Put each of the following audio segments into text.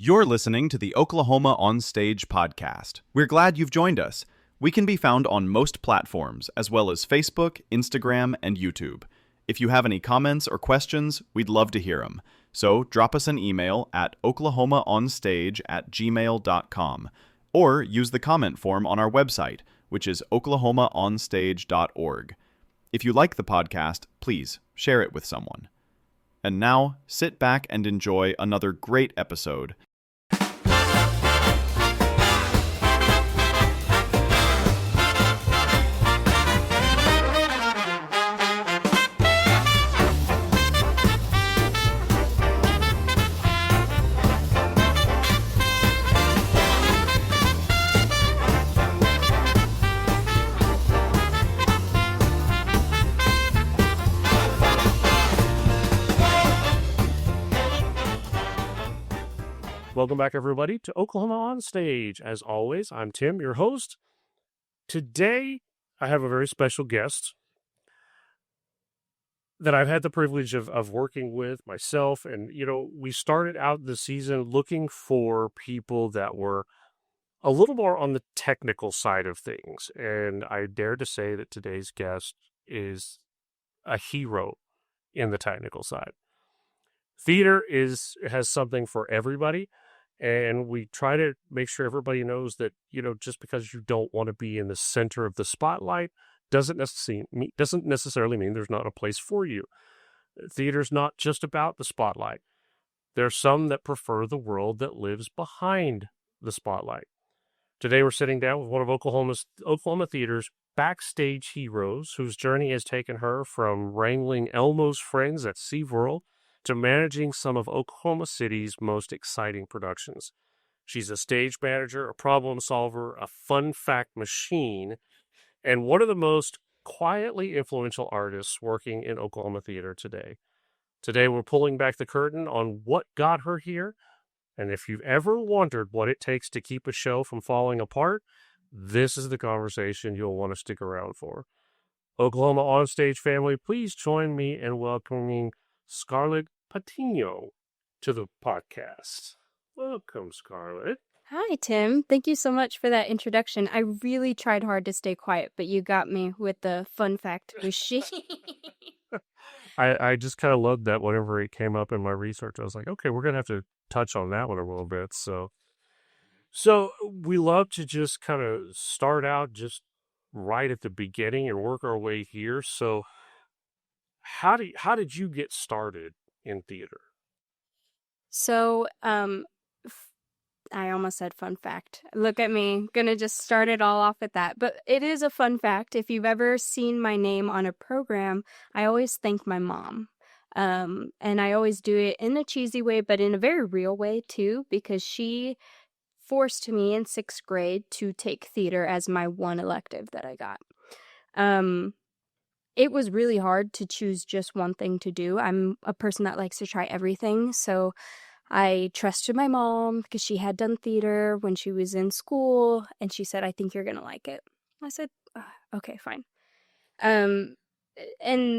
You're listening to the Oklahoma On Stage podcast. We're glad you've joined us. We can be found on most platforms, as well as Facebook, Instagram, and YouTube. If you have any comments or questions, we'd love to hear them. So drop us an email at oklahomaonstage@gmail.com or use the comment form on our website, which is oklahomaonstage.org. If you like the podcast, please share it with someone. And now, sit back and enjoy another great episode. Welcome back, everybody, to Oklahoma On Stage. As always, I'm Tim, your host. Today, I have a very special guest that I've had the privilege of working with myself. And, we started out the season looking for people that were a little more on the technical side of things. And I dare to say that today's guest is a hero in the technical side. Theater has something for everybody. And we try to make sure everybody knows that, just because you don't want to be in the center of the spotlight doesn't necessarily mean there's not a place for you. Theater's not just about the spotlight. There's some that prefer the world that lives behind the spotlight. Today we're sitting down with one of Oklahoma Theater's backstage heroes, whose journey has taken her from wrangling Elmo's friends at SeaWorld to managing some of Oklahoma City's most exciting productions. She's a stage manager, a problem solver, a fun fact machine, and one of the most quietly influential artists working in Oklahoma theater today. Today we're pulling back the curtain on what got her here, and if you've ever wondered what it takes to keep a show from falling apart, this is the conversation you'll want to stick around for. Oklahoma On Stage family, please join me in welcoming Scarlett Patiño to the podcast. Welcome, Scarlett. Hi, Tim. Thank you so much for that introduction. I really tried hard to stay quiet, but you got me with the fun fact machine. I just kind of loved that whenever it came up in my research. I was like, okay, we're going to have to touch on that one a little bit. So we love to just kind of start out just right at the beginning and work our way here. So how did you get started in theater? So, I almost said fun fact. Look at me. Gonna just start it all off with that. But it is a fun fact. If you've ever seen my name on a program, I always thank my mom. And I always do it in a cheesy way, but in a very real way too, because she forced me in 6th grade to take theater as my one elective that I got. It was really hard to choose just one thing to do. I'm a person that likes to try everything, so I trusted my mom because she had done theater when she was in school, and she said, I think you're going to like it. I said, okay, fine. And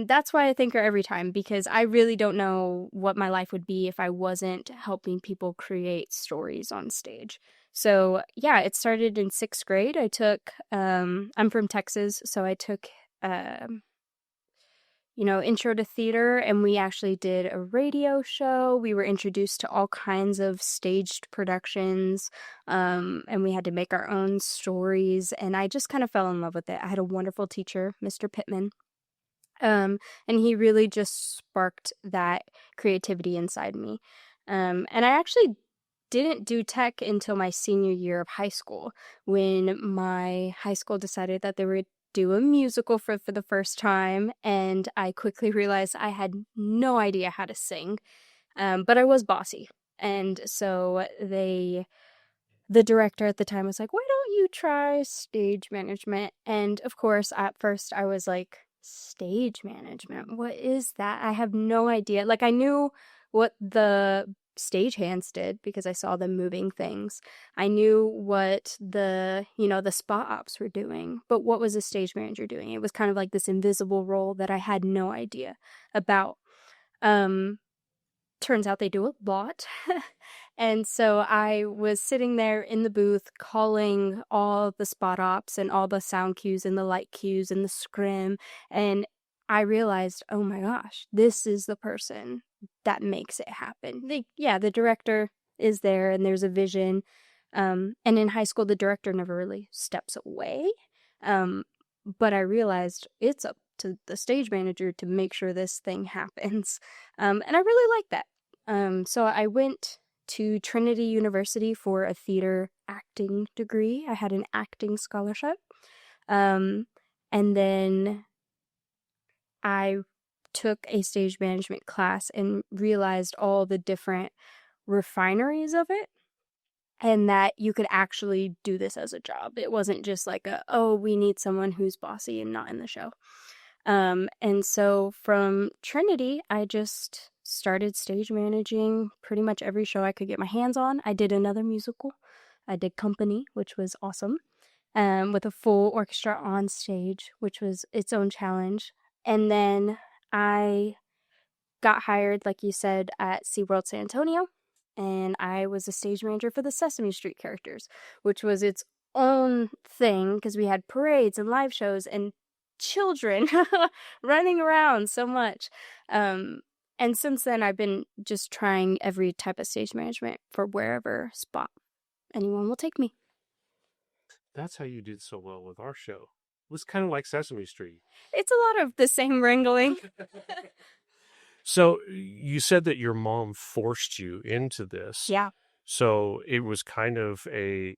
that's why I thank her every time, because I really don't know what my life would be if I wasn't helping people create stories on stage. So, yeah, it started in 6th grade. I took, I'm from Texas, so I took intro to theater, and we actually did a radio show. We were introduced to all kinds of staged productions, and we had to make our own stories, and I just kind of fell in love with it. I had a wonderful teacher, Mr. Pittman, and he really just sparked that creativity inside me. And I actually didn't do tech until my senior year of high school, when my high school decided that they were do a musical for the first time, and I quickly realized I had no idea how to sing, but I was bossy, and so the director at the time was like, why don't you try stage management? And of course, at first I was like, stage management, what is that? I have no idea. Like, I knew what the stagehands did because I saw them moving things. I knew what the spot ops were doing, but what was a stage manager doing? It was kind of like this invisible role that I had no idea about. Turns out they do a lot. And so I was sitting there in the booth calling all the spot ops and all the sound cues and the light cues and the scrim. And I realized, oh my gosh, this is the person that makes it happen. The director is there and there's a vision. And in high school, the director never really steps away. But I realized it's up to the stage manager to make sure this thing happens. And I really like that. So I went to Trinity University for a theater acting degree. I had an acting scholarship. And then I took a stage management class and realized all the different refineries of it, and that you could actually do this as a job. It wasn't just like we need someone who's bossy and not in the show. And so from Trinity, I just started stage managing pretty much every show I could get my hands on. I did another musical. I did Company, which was awesome, with a full orchestra on stage, which was its own challenge. And then I got hired, like you said, at SeaWorld San Antonio, and I was a stage manager for the Sesame Street characters, which was its own thing because we had parades and live shows and children running around so much. And since then, I've been just trying every type of stage management for wherever spot anyone will take me. That's how you did so well with our show. It was kind of like Sesame Street. It's a lot of the same wrangling. So you said that your mom forced you into this. Yeah. So it was kind of a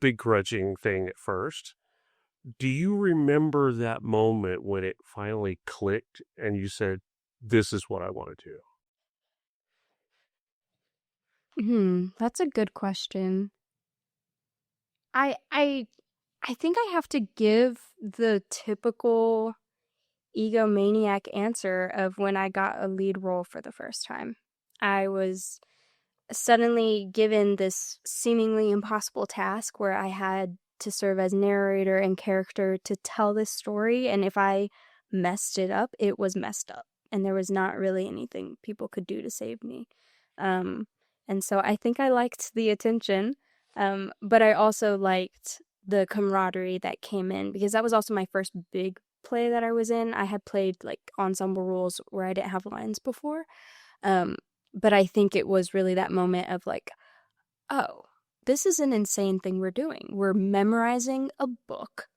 begrudging thing at first. Do you remember that moment when it finally clicked and you said, this is what I want to do? That's a good question. I think I have to give the typical egomaniac answer of when I got a lead role for the first time. I was suddenly given this seemingly impossible task where I had to serve as narrator and character to tell this story, and if I messed it up, it was messed up, and there was not really anything people could do to save me. And so I think I liked the attention, but I also liked the camaraderie that came in, because that was also my first big play that I was in. I had played like ensemble roles where I didn't have lines before. But I think it was really that moment of like, oh, this is an insane thing we're doing. We're memorizing a book,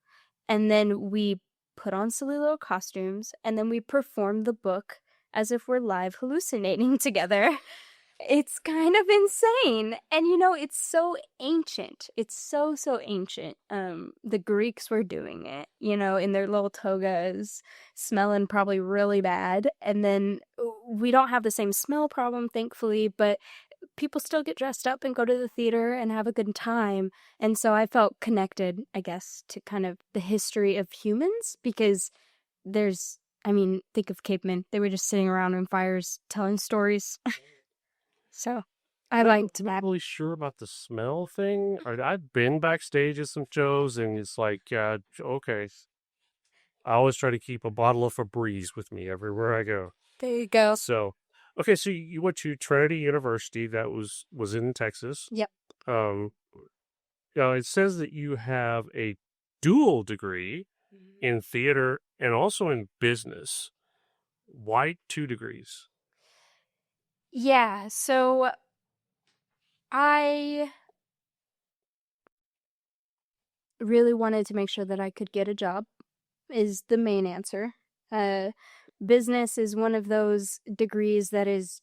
and then we put on silly little costumes, and then we perform the book as if we're live hallucinating together. It's kind of insane. And, it's so ancient. It's so, so ancient. The Greeks were doing it, in their little togas, smelling probably really bad. And then we don't have the same smell problem, thankfully, but people still get dressed up and go to the theater and have a good time. And so I felt connected, I guess, to kind of the history of humans, because think of cavemen. They were just sitting around in fires telling stories. So I liked I'm that. not really sure about the smell thing. I've been backstage at some shows, and it's like, okay. I always try to keep a bottle of Febreze with me everywhere I go. There you go. So, okay, so you went to Trinity University. That was in Texas. Yep. It says that you have a dual degree in theater and also in business. Why 2 degrees? Yeah, so I really wanted to make sure that I could get a job, is the main answer. Business is one of those degrees that is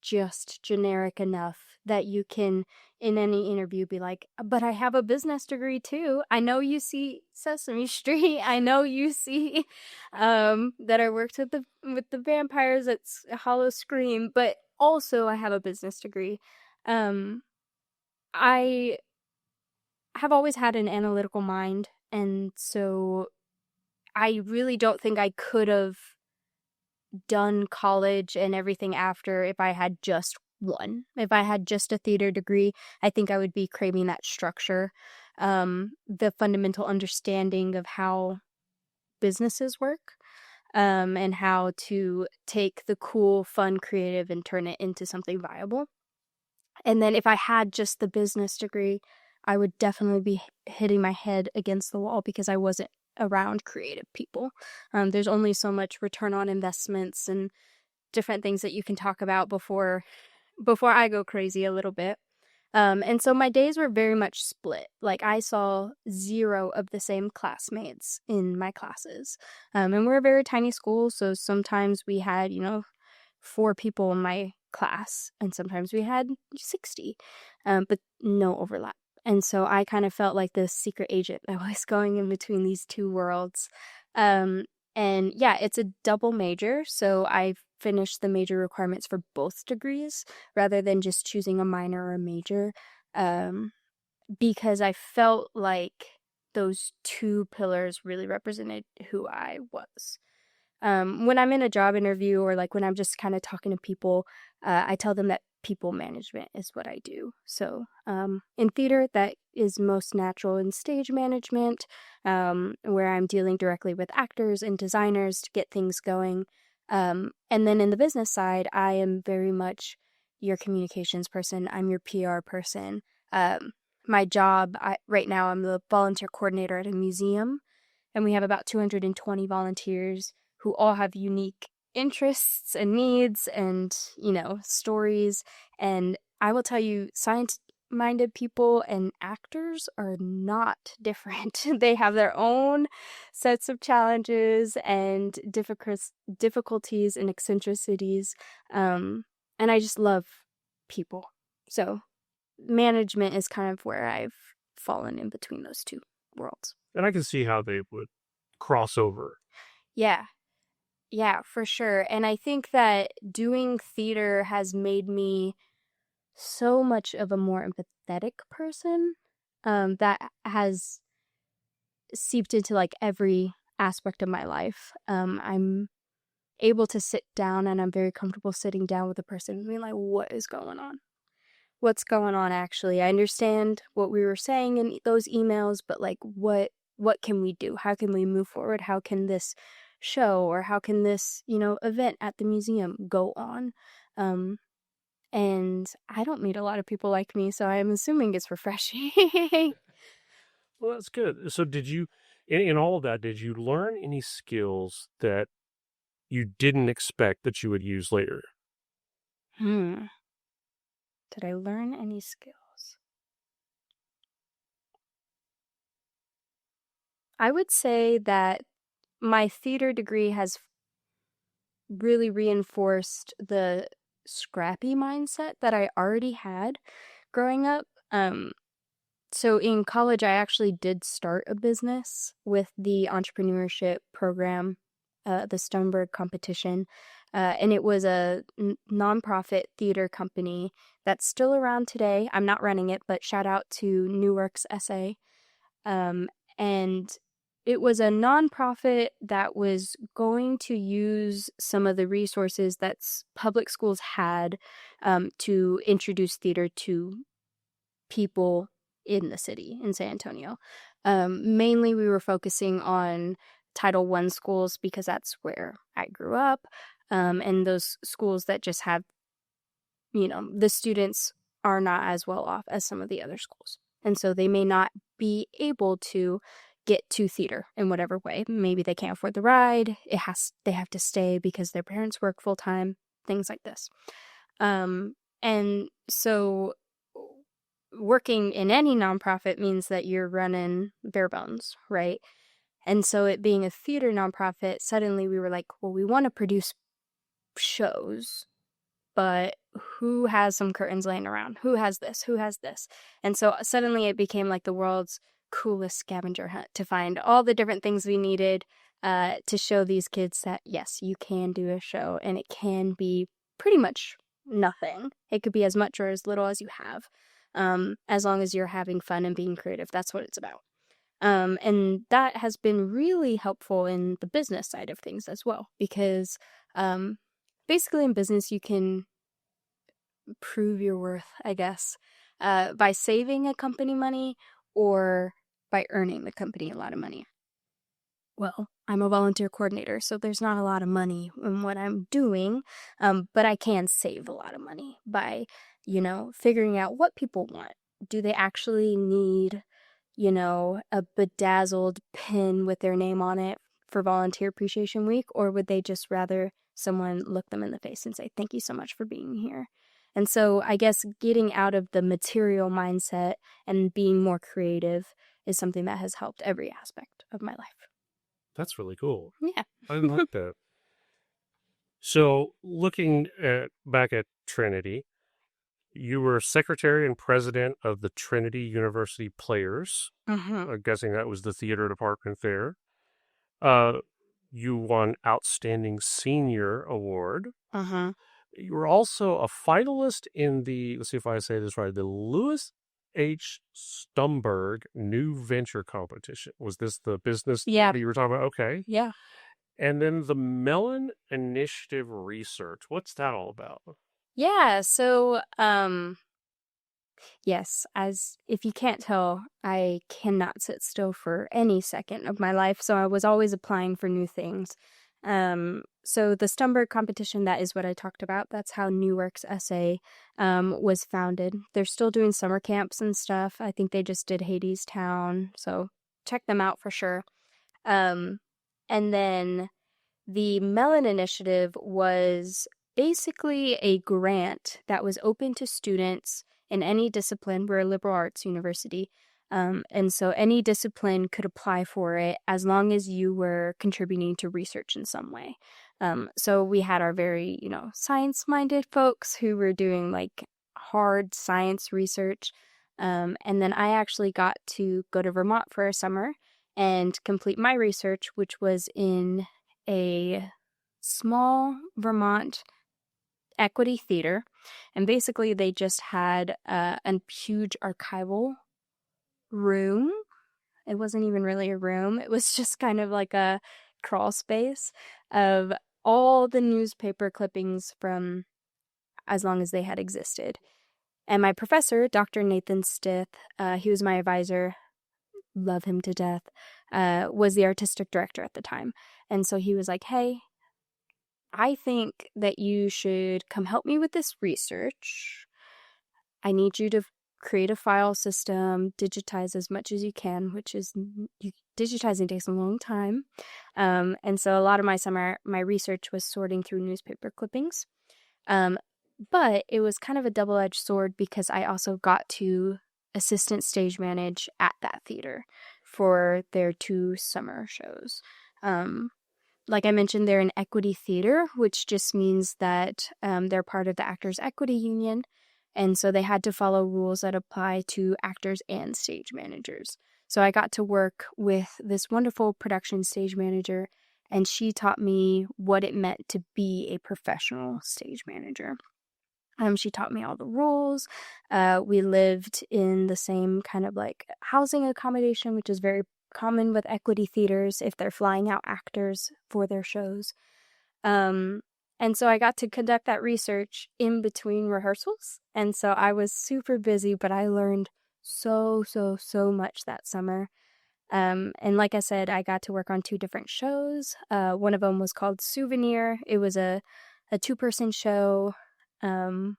just generic enough that you can, in any interview, be like, but I have a business degree too. I know you see Sesame Street. I know you see that I worked with the vampires at Hollow Scream, but also I have a business degree. I have always had an analytical mind, and so I really don't think I could have done college and everything after if I had just one. If I had just a theater degree, I think I would be craving that structure, the fundamental understanding of how businesses work, and how to take the cool, fun, creative and turn it into something viable. And then if I had just the business degree, I would definitely be hitting my head against the wall because I wasn't around creative people. There's only so much return on investments and different things that you can talk about before I go crazy a little bit. And so my days were very much split. Like I saw 0 of the same classmates in my classes. And we're a very tiny school, so sometimes we had, 4 people in my class, and sometimes we had 60, but no overlap. And so I kind of felt like the secret agent that was going in between these two worlds. And yeah, it's a double major, so I finished the major requirements for both degrees rather than just choosing a minor or a major, because I felt like those 2 pillars really represented who I was. When I'm in a job interview or like when I'm just kind of talking to people, I tell them that people management is what I do. So in theater, that is most natural in stage management, where I'm dealing directly with actors and designers to get things going. And then in the business side, I am very much your communications person. I'm your PR person. My job, right now, I'm the volunteer coordinator at a museum, and we have about 220 volunteers who all have unique interests and needs and, stories. And I will tell you, science-minded people and actors are not different. They have their own sets of challenges and difficulties and eccentricities. And I just love people. So management is kind of where I've fallen in between those two worlds. And I can see how they would cross over. Yeah. Yeah, for sure. And I think that doing theater has made me so much of a more empathetic person, that has seeped into like every aspect of my life. I'm able to sit down and I'm very comfortable sitting down with a person and being like, what is going on? What's going on actually? I understand what we were saying in those emails, but like what can we do? How can we move forward? How can this show or how can this, event at the museum go on? And I don't meet a lot of people like me, so I'm assuming it's refreshing. Well, that's good. So did you, in all of that, did you learn any skills that you didn't expect that you would use later? Did I learn any skills? I would say that my theater degree has really reinforced the scrappy mindset that I already had growing up. So in college, I actually did start a business with the entrepreneurship program, the Stoneberg competition. And it was a nonprofit theater company that's still around today. I'm not running it, but shout out to Newark's SA. And it was a nonprofit that was going to use some of the resources that public schools had, to introduce theater to people in the city in San Antonio. Mainly, we were focusing on Title I schools because that's where I grew up, and those schools that just have, the students are not as well off as some of the other schools. And so they may not be able to get to theater in whatever way. Maybe they can't afford the ride. They have to stay because their parents work full time, things like this. And so working in any nonprofit means that you're running bare bones, right? And so it being a theater nonprofit, suddenly we were like, well, we want to produce shows, but who has some curtains laying around? Who has this? Who has this? And so suddenly it became like the world's coolest scavenger hunt to find all the different things we needed, to show these kids that, yes, you can do a show and it can be pretty much nothing. It could be as much or as little as you have, as long as you're having fun and being creative. That's what it's about. And that has been really helpful in the business side of things as well, because basically in business you can prove your worth, I guess, by saving a company money or by earning the company a lot of money. well, I'm a volunteer coordinator, so there's not a lot of money in what I'm doing, but I can save a lot of money by, figuring out what people want. Do they actually need, a bedazzled pin with their name on it for Volunteer Appreciation Week, or would they just rather someone look them in the face and say, thank you so much for being here? And so I guess getting out of the material mindset and being more creative is something that has helped every aspect of my life. That's really cool. Yeah. I like that. So, looking back at Trinity, you were secretary and president of the Trinity University Players. I'm guessing that was the theater department there. You won Outstanding Senior Award. You were also a finalist in the, let's see if I say this right, the Louis H. Stumberg New Venture Competition. Was this the business that you were talking about? Okay. Yeah. And then the Mellon Initiative Research. What's that all about? Yeah. So, yes, as if you can't tell, I cannot sit still for any second of my life. So I was always applying for new things. So the Stumberg competition, that is what I talked about. That's how Newark's SA was founded. They're still doing summer camps and stuff. I think they just did Hadestown, so check them out for sure. And then the Mellon Initiative was basically a grant that was open to students in any discipline. We're a liberal arts university. And so any discipline could apply for it as long as you were contributing to research in some way. So we had our very, science-minded folks who were doing like hard science research. And then I actually got to go to Vermont for a summer and complete my research, which was in a small Vermont equity theater. And basically they just had a huge archival room. It wasn't even really a room. It was just kind of like a crawl space of all the newspaper clippings from as long as they had existed. And my professor, Dr. Nathan Stith, he was my advisor, love him to death, was the artistic director at the time. And so he was like, hey, I think that you should come help me with this research. I need you to create a file system, digitize as much as you can, which is, digitizing takes a long time. And so a lot of my summer, my research was sorting through newspaper clippings. But it was kind of a double-edged sword because I also got to assistant stage manage at that theater for their 2 summer shows. Like I mentioned, they're an equity theater, which just means that they're part of the Actors Equity Union. And so they had to follow rules that apply to actors and stage managers. So I got to work with this wonderful production stage manager, and she taught me what it meant to be a professional stage manager. She taught me all the rules. We lived in the same kind of like housing accommodation, which is very common with equity theaters if they're flying out actors for their shows. And so I got to conduct that research in between rehearsals. And so I was super busy, but I learned so much that summer. And like I said, I got to work on 2 different shows. One of them was called Souvenir. It was a 2-person show. The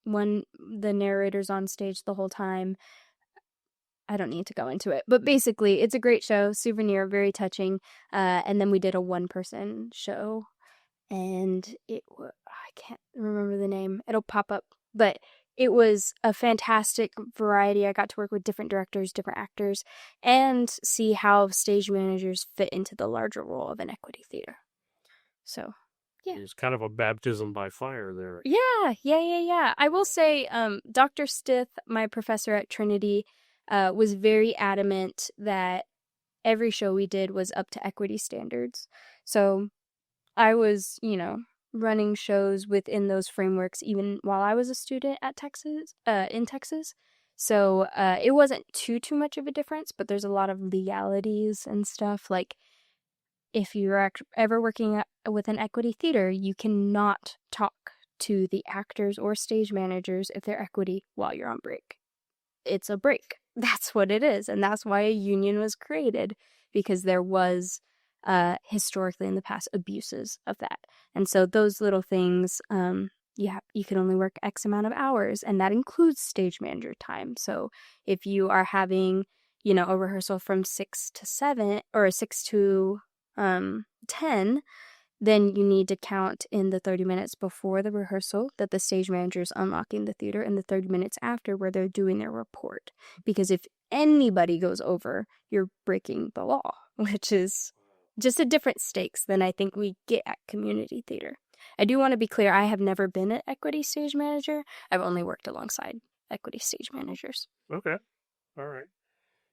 narrator's on stage the whole time. I don't need to go into it, but basically it's a great show. Souvenir, very touching. And then we did a 1-person show, and I can't remember the name. It'll pop up, but it was a fantastic variety. I got to work with different directors, different actors, and see how stage managers fit into the larger role of an equity theater. So, yeah. It's kind of a baptism by fire there. Yeah. I will say, Dr. Stith, my professor at Trinity, was very adamant that every show we did was up to equity standards. So I was, running shows within those frameworks even while I was a student at in Texas. So it wasn't too much of a difference, but there's a lot of legalities and stuff. Like if you're ever working with an equity theater, you cannot talk to the actors or stage managers if they're equity while you're on break. It's a break. That's what it is. And that's why a union was created, because there was historically in the past abuses of that. And so those little things, you can only work X amount of hours, and that includes stage manager time. So if you are having, a rehearsal from 6 to 7 or 6 to 10, then you need to count in the 30 minutes before the rehearsal that the stage manager is unlocking the theater, and the 30 minutes after where they're doing their report. Because if anybody goes over, you're breaking the law, which is just a different stakes than I think we get at community theater. I do want to be clear, I have never been an equity stage manager. I've only worked alongside equity stage managers. Okay. All right.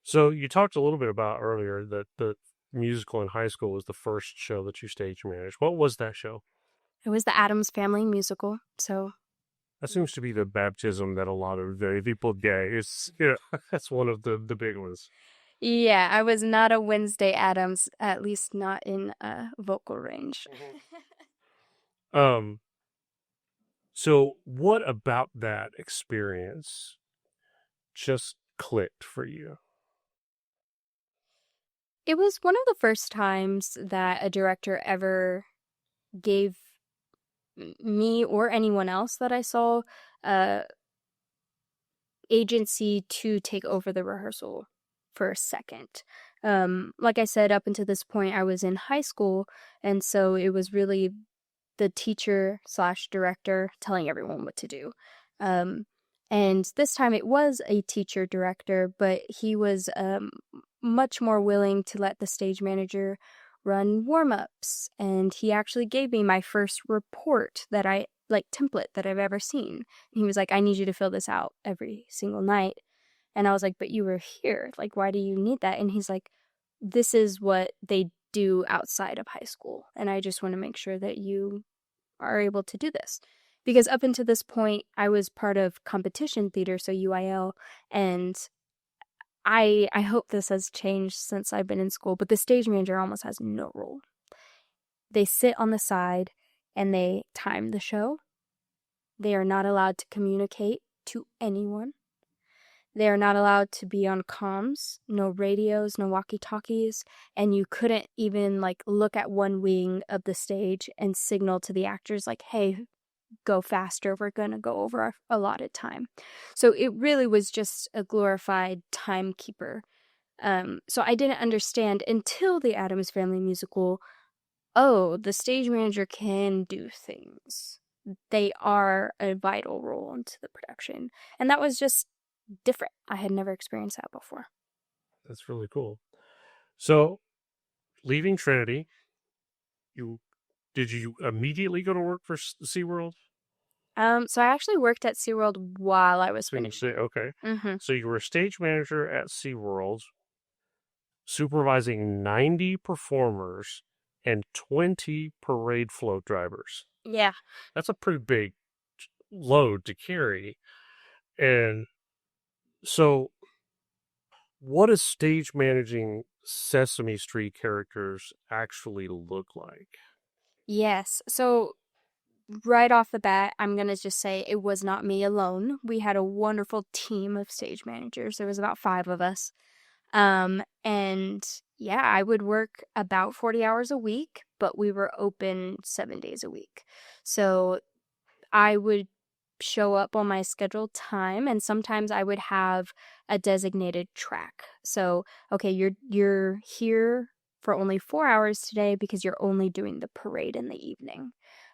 So you talked a little bit about earlier that the musical in high school was the first show that you stage managed. What was that show? It was the Addams Family musical. So that seems to be the baptism that a lot of people get. It's that's one of the big ones. Yeah, I was not a Wednesday Addams, at least not in vocal range. So what about that experience just clicked for you? It was one of the first times that a director ever gave me or anyone else that I saw agency to take over the rehearsal for a second. Like I said, up until this point, I was in high school, and so it was really the teacher/director telling everyone what to do. And this time it was a teacher-director, but he was much more willing to let the stage manager run warm-ups. And he actually gave me my first report template that I've ever seen. He was like, I need you to fill this out every single night. And I was like, but you were here. Like, why do you need that? And he's like, this is what they do outside of high school. And I just want to make sure that you are able to do this. Because up until this point, I was part of competition theater, so UIL, and I hope this has changed since I've been in school, but the stage manager almost has no role. They sit on the side and they time the show. They are not allowed to communicate to anyone. They are not allowed to be on comms, no radios, no walkie-talkies, and you couldn't even look at one wing of the stage and signal to the actors hey, go faster, we're going to go over our allotted time. So it really was just a glorified timekeeper. So I didn't understand until the Addams Family musical, the stage manager can do things. They are a vital role into the production. And that was just different. I had never experienced that before. That's really cool. So, leaving Trinity, did you immediately go to work for SeaWorld? So I actually worked at SeaWorld while I was finishing. Okay. Mm-hmm. So you were a stage manager at SeaWorld, supervising 90 performers and 20 parade float drivers. Yeah. That's a pretty big load to carry. And so what does stage managing Sesame Street characters actually look like? Yes. So right off the bat, I'm going to just say it was not me alone. We had a wonderful team of stage managers. There was about 5 of us. And yeah, I would work about 40 hours a week, but we were open 7 days a week. So I would show up on my scheduled time, and sometimes I would have a designated track. So, okay, you're here for only 4 hours today because you're only doing the parade in the evening.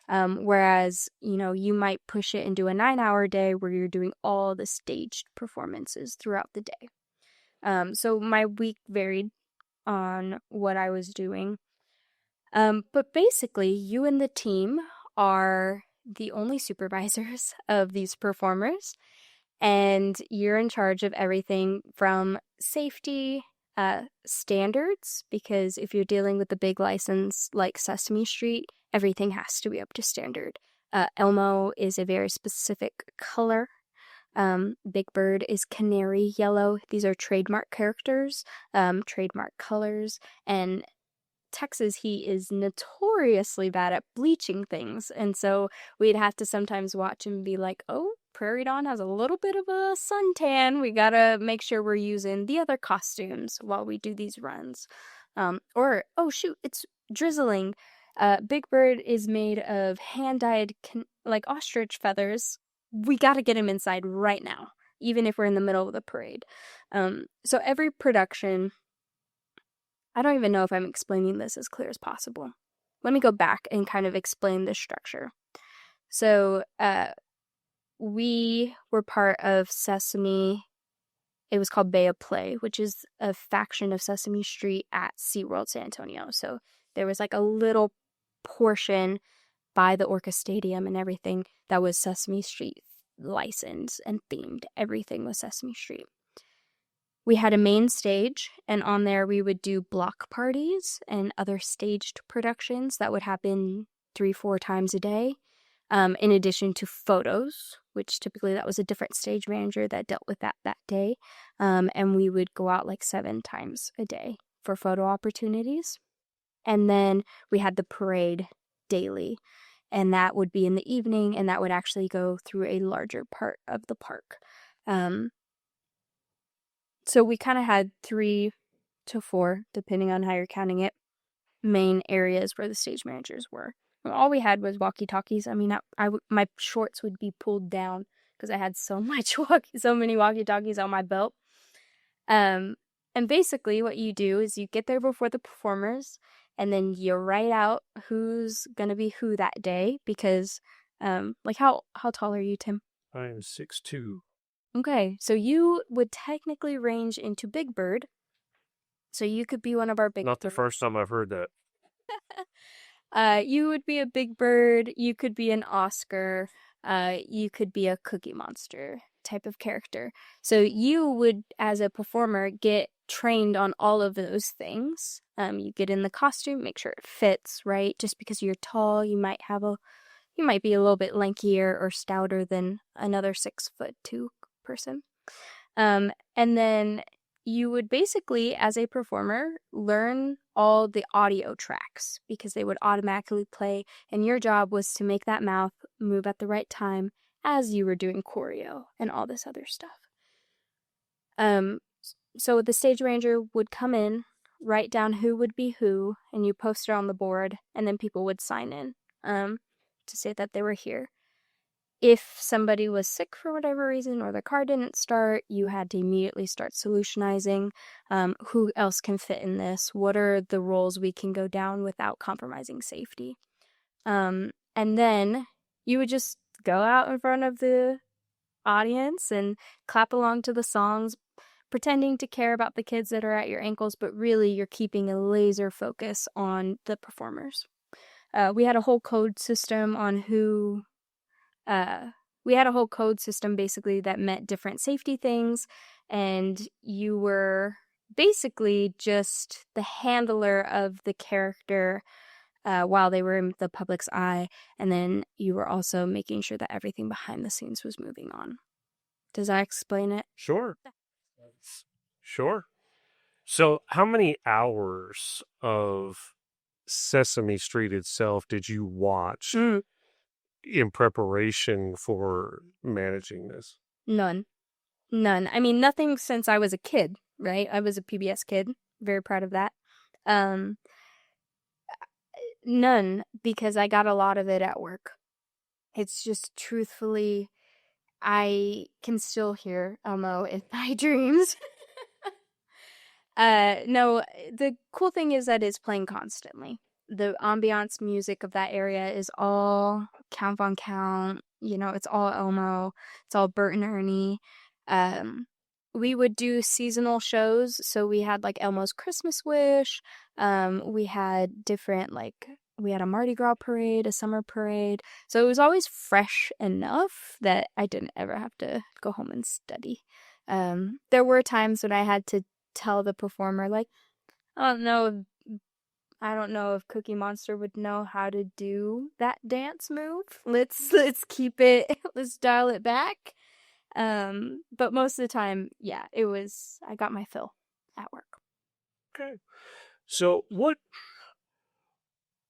Whereas, you might push it and do a 9-hour day where you're doing all the staged performances throughout the day. So my week varied on what I was doing. But basically, you and the team are the only supervisors of these performers, and you're in charge of everything from safety standards, because if you're dealing with a big license like Sesame Street, everything has to be up to standard. Elmo is a very specific color. Big Bird is canary yellow. These are trademark characters, trademark colors, and Texas Heat is notoriously bad at bleaching things, and so we'd have to sometimes watch and be like, oh, Prairie Dawn has a little bit of a suntan. We gotta make sure we're using the other costumes while we do these runs. Oh shoot, it's drizzling. Big Bird is made of hand-dyed like ostrich feathers. We got to get him inside right now, even if we're in the middle of the parade. So every production, I don't even know if I'm explaining this as clear as possible. Let me go back and kind of explain the structure. So we were part of Sesame. It was called Bay of Play, which is a faction of Sesame Street at SeaWorld San Antonio. So there was like a little portion by the Orca Stadium and everything that was Sesame Street licensed and themed. Everything was Sesame Street. We had a main stage, and on there we would do block parties and other staged productions that would happen 3-4 times a day. In addition to photos, which typically that was a different stage manager that dealt with that day. And we would go out like 7 times a day for photo opportunities. And then we had the parade daily, and that would be in the evening, and that would actually go through a larger part of the park. So we kind of had 3 to 4, depending on how you're counting it, main areas where the stage managers were. All we had was walkie-talkies. I mean, my shorts would be pulled down because I had so many walkie-talkies on my belt. And basically what you do is you get there before the performers, and then you write out who's going to be who that day because, like, how tall are you, Tim? I am 6'2". Okay, so you would technically range into Big Bird. So you could be one of our Big Not the Birds. first time I've heard that. You would be a Big Bird, you could be an Oscar, you could be a Cookie Monster type of character. So you would, as a performer, get trained on all of those things. You get in the costume, make sure it fits, right? Just because you're tall, you might be a little bit lankier or stouter than another 6'2" person. And then you would basically, as a performer, learn all the audio tracks because they would automatically play, and your job was to make that mouth move at the right time as you were doing choreo and all this other stuff. So the stage ranger would come in, write down who would be who, and you post it on the board, and then people would sign in to say that they were here. If somebody was sick for whatever reason or the car didn't start, you had to immediately start solutionizing. Who else can fit in this? What are the roles we can go down without compromising safety? And then you would just go out in front of the audience and clap along to the songs, pretending to care about the kids that are at your ankles, but really you're keeping a laser focus on the performers. We had a whole code system on who... we had a whole code system basically that meant different safety things, and you were basically just the handler of the character while they were in the public's eye, and then you were also making sure that everything behind the scenes was moving on. Does that explain it? Sure. So how many hours of Sesame Street itself did you watch in preparation for managing this? None. I mean, nothing since I was a kid, right? I was a PBS kid. Very proud of that. None, because I got a lot of it at work. It's just truthfully, I can still hear Elmo in my dreams. No, the cool thing is that it's playing constantly. The ambiance music of that area is all Count Von Count, it's all Elmo, it's all Bert and Ernie. We would do seasonal shows, so we had like Elmo's Christmas Wish. We had different, we had a Mardi Gras parade, a summer parade. So it was always fresh enough that I didn't ever have to go home and study. There were times when I had to tell the performer, I don't know if Cookie Monster would know how to do that dance move. Let's keep it, let's dial it back. But most of the time, yeah, I got my fill at work. Okay. So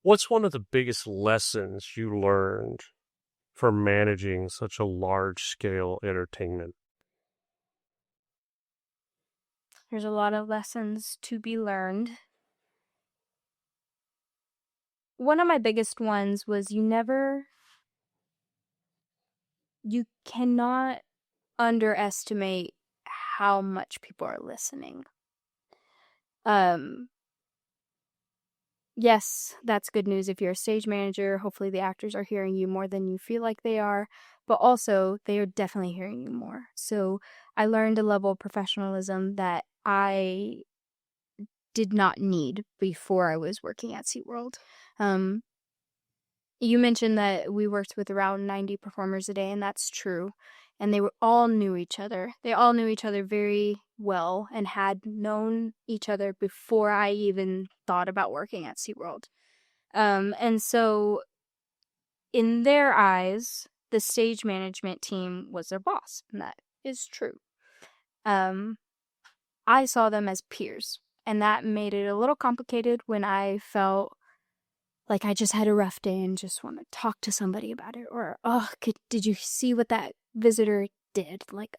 what's one of the biggest lessons you learned from managing such a large-scale entertainment? There's a lot of lessons to be learned. one of my biggest ones was you cannot underestimate how much people are listening. Yes, that's good news if you're a stage manager. Hopefully the actors are hearing you more than you feel like they are, but also they are definitely hearing you more. So I learned a level of professionalism that I did not need before I was working at SeaWorld. You mentioned that we worked with around 90 performers a day, and that's true. And all knew each other. They all knew each other very well and had known each other before I even thought about working at SeaWorld. And so in their eyes, the stage management team was their boss, and that is true. I saw them as peers, and that made it a little complicated when I felt like I just had a rough day and just want to talk to somebody about it. Or, did you see what that visitor did? Like,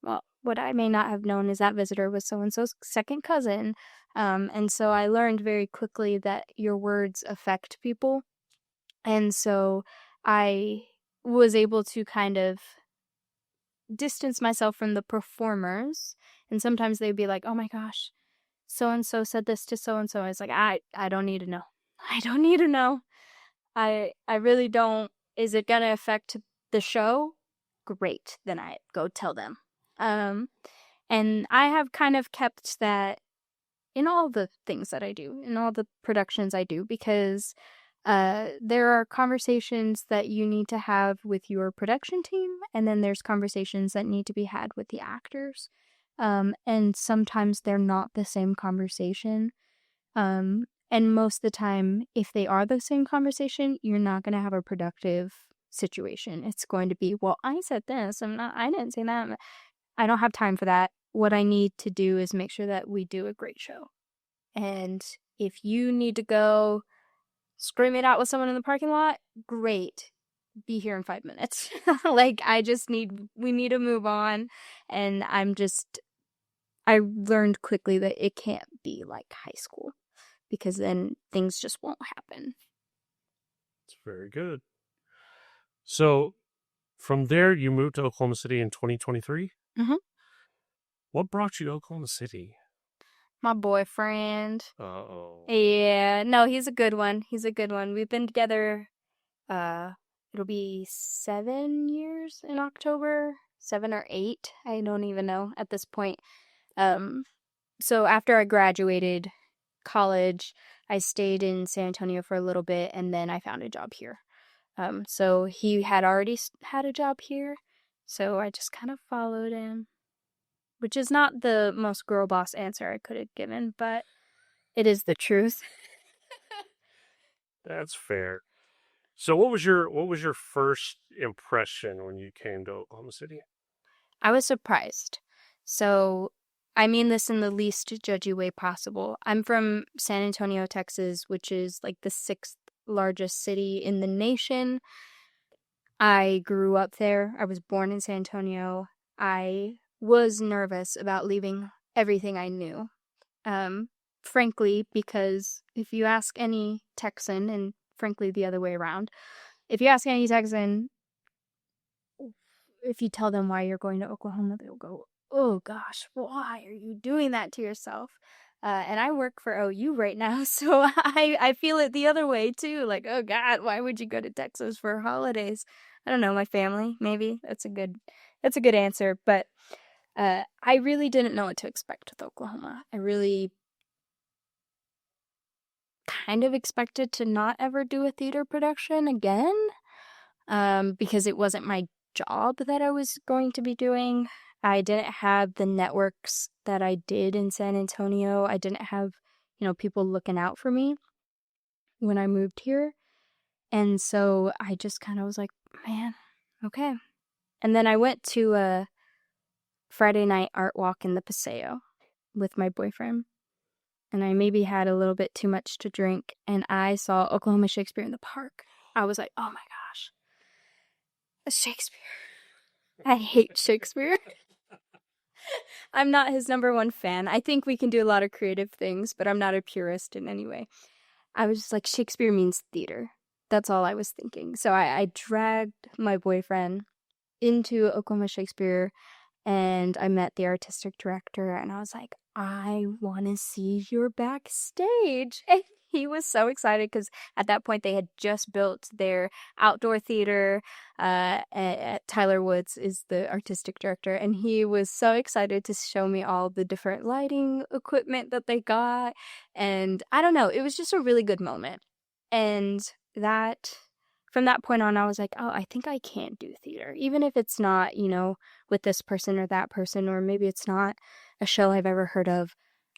well, what I may not have known is that visitor was so-and-so's second cousin. And so I learned very quickly that your words affect people. And so I was able to kind of distance myself from the performers. And sometimes they'd be like, oh my gosh, so-and-so said this to so-and-so. I was like, I don't need to know. I don't need to know. I really don't. Is it going to affect the show? Great. Then I go tell them. And I have kind of kept that in all the things that I do, in all the productions I do, because there are conversations that you need to have with your production team, and then there's conversations that need to be had with the actors. And sometimes they're not the same conversation. And most of the time, if they are the same conversation, you're not going to have a productive situation. It's going to be, well, I said this, I didn't say that. I don't have time for that. What I need to do is make sure that we do a great show. And if you need to go scream it out with someone in the parking lot, great. Be here in 5 minutes. Like, we need to move on. And I learned quickly that it can't be like high school, because then things just won't happen. It's very good. So from there, you moved to Oklahoma City in 2023? Mm-hmm. What brought you to Oklahoma City? My boyfriend. Uh-oh. Yeah, no, he's a good one. We've been together, it'll be 7 years in October, 7 or 8. I don't even know at this point. So after I graduated college, I stayed in San Antonio for a little bit, and then I found a job here. So he had already had a job here, so I just kind of followed him, which is not the most girl boss answer I could have given, but it is the truth. That's fair. So what was your first impression when you came to Oklahoma City? I was surprised. So I mean this in the least judgy way possible. I'm from San Antonio, Texas, which is like the 6th largest city in the nation. I grew up there. I was born in San Antonio. I was nervous about leaving everything I knew. Frankly, because if you ask any Texan, and frankly the other way around, if you ask any Texan, if you tell them why you're going to Oklahoma, they'll go, oh gosh, why are you doing that to yourself? And I work for OU right now, so I feel it the other way too. Like, oh God, why would you go to Texas for holidays? I don't know, my family, maybe. That's a good answer. But I really didn't know what to expect with Oklahoma. I really kind of expected to not ever do a theater production again, because it wasn't my job that I was going to be doing. I didn't have the networks that I did in San Antonio. I didn't have, people looking out for me when I moved here. And so I just kind of was like, man, okay. And then I went to a Friday night art walk in the Paseo with my boyfriend. And I maybe had a little bit too much to drink. And I saw Oklahoma Shakespeare in the park. I was like, oh my gosh, a Shakespeare. I hate Shakespeare. I'm not his number one fan. I think we can do a lot of creative things, but I'm not a purist in any way. I was just like, Shakespeare means theater. That's all I was thinking. So I dragged my boyfriend into Oklahoma Shakespeare, and I met the artistic director, and I was like, I want to see your backstage. And he was so excited because at that point they had just built their outdoor theater. Tyler Woods is the artistic director, and he was so excited to show me all the different lighting equipment that they got. And I don't know, it was just a really good moment. And that from that point on, I was like, oh, I think I can do theater, even if it's not, with this person or that person, or maybe it's not a show I've ever heard of.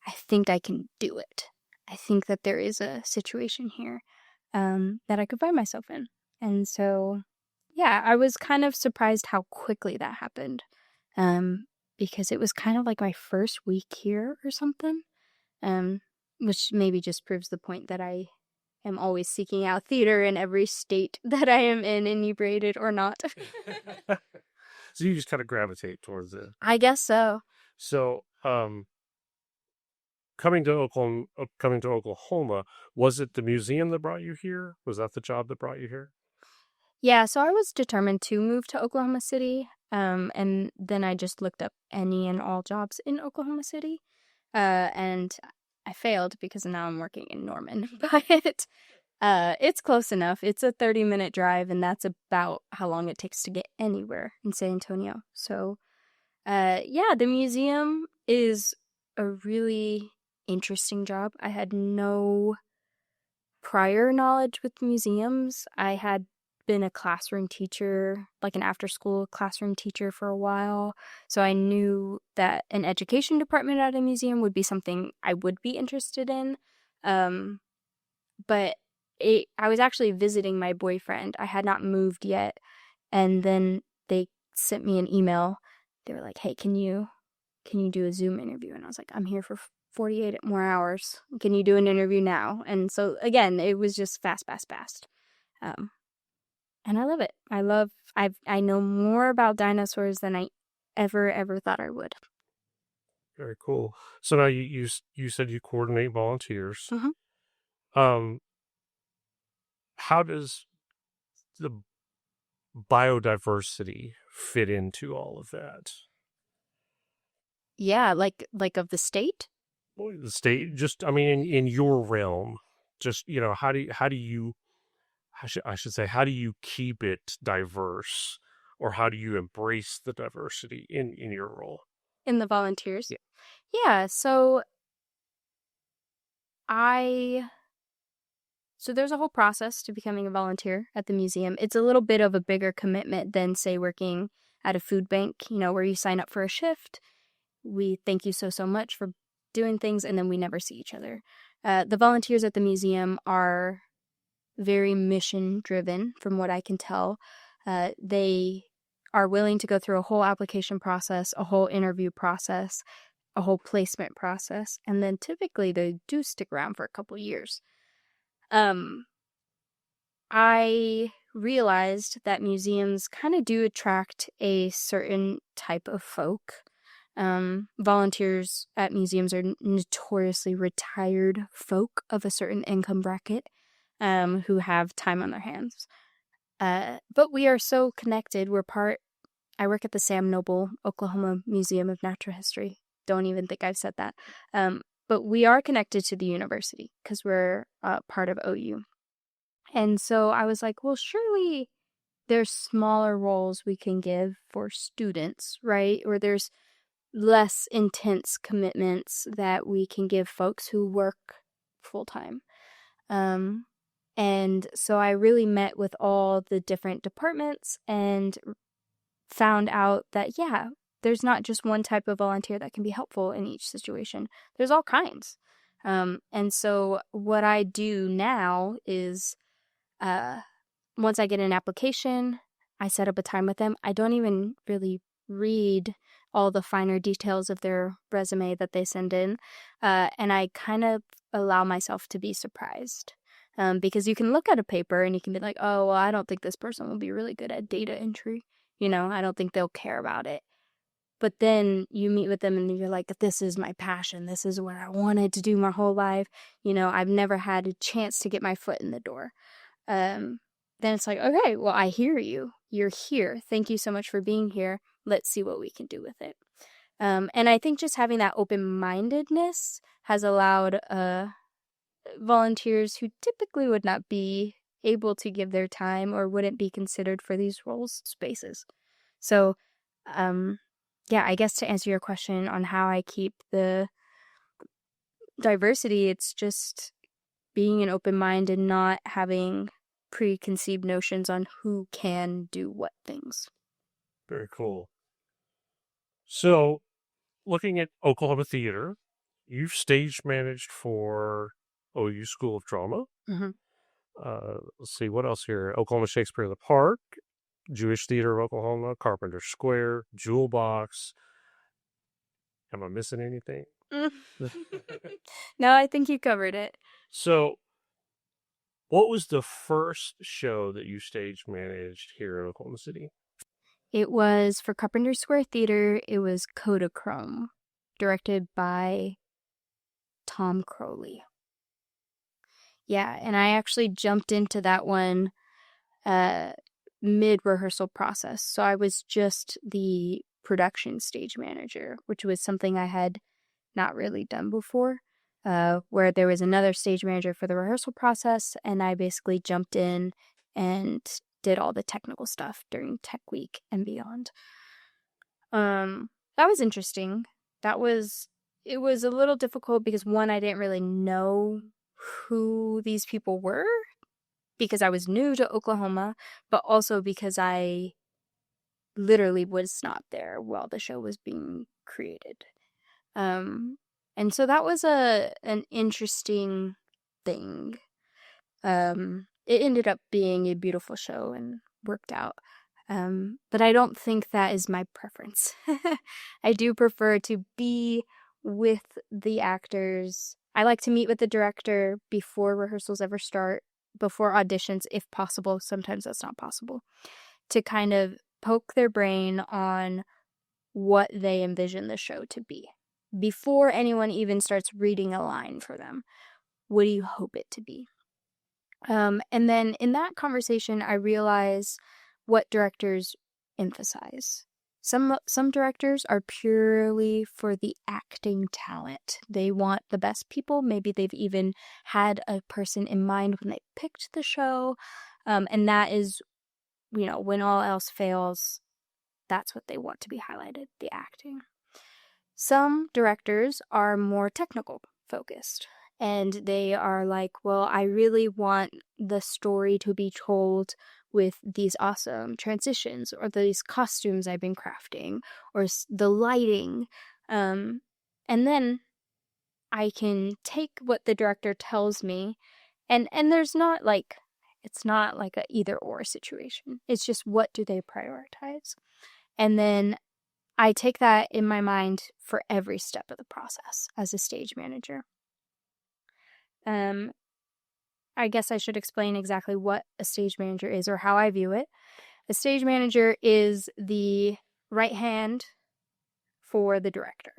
I think I can do it. I think that there is a situation here that I could find myself in. And so, yeah, I was kind of surprised how quickly that happened, because it was kind of like my first week here or something, which maybe just proves the point that I am always seeking out theater in every state that I am in, inebriated or not. So you just kind of gravitate towards it. I guess so. So, coming to Oklahoma, was it the museum that brought you here? Was that the job that brought you here? Yeah, so I was determined to move to Oklahoma City, and then I just looked up any and all jobs in Oklahoma City, and I failed because now I'm working in Norman, but it's close enough. It's a 30-minute drive, and that's about how long it takes to get anywhere in San Antonio. So, yeah, the museum is a really interesting job. I had no prior knowledge with museums. I had been a classroom teacher, like an after-school classroom teacher for a while, so I knew that an education department at a museum would be something I would be interested in. But I was actually visiting my boyfriend. I had not moved yet, and then they sent me an email. They were like, "Hey, can you do a Zoom interview?" And I was like, "I'm here for 48 more hours. Can you do an interview now?" And so again, it was just fast. And I love it. I know more about dinosaurs than I ever thought I would. Very cool. So now you said you coordinate volunteers. Mhm. How does the biodiversity fit into all of that? Yeah, like of the state? Boy, the state, just, I mean, in your realm, just, how do you I should say, how do you keep it diverse, or how do you embrace the diversity in your role? In the volunteers? Yeah. Yeah, so there's a whole process to becoming a volunteer at the museum. It's a little bit of a bigger commitment than, say, working at a food bank, where you sign up for a shift. We thank you so much for doing things, and then we never see each other. The volunteers at the museum are very mission-driven, from what I can tell. They are willing to go through a whole application process, a whole interview process, a whole placement process, and then typically they do stick around for a couple years. I realized that museums kind of do attract a certain type of folk. Volunteers at museums are notoriously retired folk of a certain income bracket, who have time on their hands. But we are so connected. I work at the Sam Noble Oklahoma Museum of Natural History. Don't even think I've said that. But we are connected to the university because we're part of OU. And so I was like, well, surely there's smaller roles we can give for students, right? Or there's less intense commitments that we can give folks who work full-time. And so I really met with all the different departments and found out that, yeah, there's not just one type of volunteer that can be helpful in each situation. There's all kinds. And so what I do now is, once I get an application, I set up a time with them. I don't even really read all the finer details of their resume that they send in. And I kind of allow myself to be surprised. Because you can look at a paper and you can be like, oh, well, I don't think this person will be really good at data entry. I don't think they'll care about it. But then you meet with them and you're like, this is my passion. This is what I wanted to do my whole life. I've never had a chance to get my foot in the door. Then it's like, okay, well, I hear you. You're here. Thank you so much for being here. Let's see what we can do with it. And I think just having that open-mindedness has allowed volunteers who typically would not be able to give their time or wouldn't be considered for these roles spaces. So, yeah, I guess to answer your question on how I keep the diversity, it's just being an open mind and not having preconceived notions on who can do what things. Very cool. So, looking at Oklahoma Theater, you've stage managed for OU School of Drama. Mm-hmm. Let's see, what else here? Oklahoma Shakespeare in the Park, Jewish Theater of Oklahoma, Carpenter Square, Jewel Box. Am I missing anything? No, I think you covered it. So, what was the first show that you stage managed here in Oklahoma City? It was for Carpenter Square Theater. It was Kodachrome, directed by Tom Crowley. Yeah, and I actually jumped into that one mid-rehearsal process. So I was just the production stage manager, which was something I had not really done before, where there was another stage manager for the rehearsal process, and I basically jumped in and did all the technical stuff during Tech Week and beyond. That was interesting. It was a little difficult because, one, I didn't really know who these people were because I was new to Oklahoma, but also because I literally was not there while the show was being created. And so that was an interesting thing. It ended up being a beautiful show and worked out. But I don't think that is my preference. I do prefer to be with the actors. I like to meet with the director before rehearsals ever start, before auditions, if possible. Sometimes that's not possible. To kind of poke their brain on what they envision the show to be. Before anyone even starts reading a line for them, what do you hope it to be? And then in that conversation, I realize what directors emphasize. Some directors are purely for the acting talent. They want the best people. Maybe they've even had a person in mind when they picked the show. And that is, when all else fails, that's what they want to be highlighted, the acting. Some directors are more technical focused. And they are like, well, I really want the story to be told with these awesome transitions or these costumes I've been crafting or the lighting. And then I can take what the director tells me and there's not like, it's not like a either or situation. It's just what do they prioritize? And then I take that in my mind for every step of the process as a stage manager. I guess I should explain exactly what a stage manager is or how I view it. A stage manager is the right hand for the director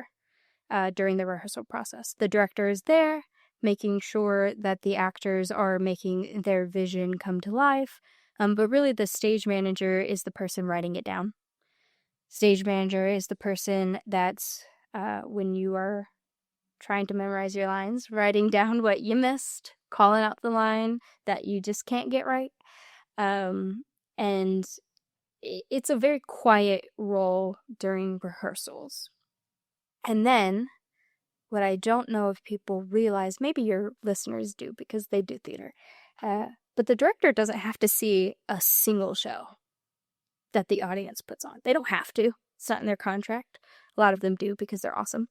during the rehearsal process. The director is there making sure that the actors are making their vision come to life, but really the stage manager is the person writing it down. Stage manager is the person that's, when you are trying to memorize your lines, writing down what you missed, calling out the line that you just can't get right. And it's a very quiet role during rehearsals. And then, what I don't know if people realize, maybe your listeners do because they do theater, but the director doesn't have to see a single show that the audience puts on. They don't have to. It's not in their contract. A lot of them do because they're awesome.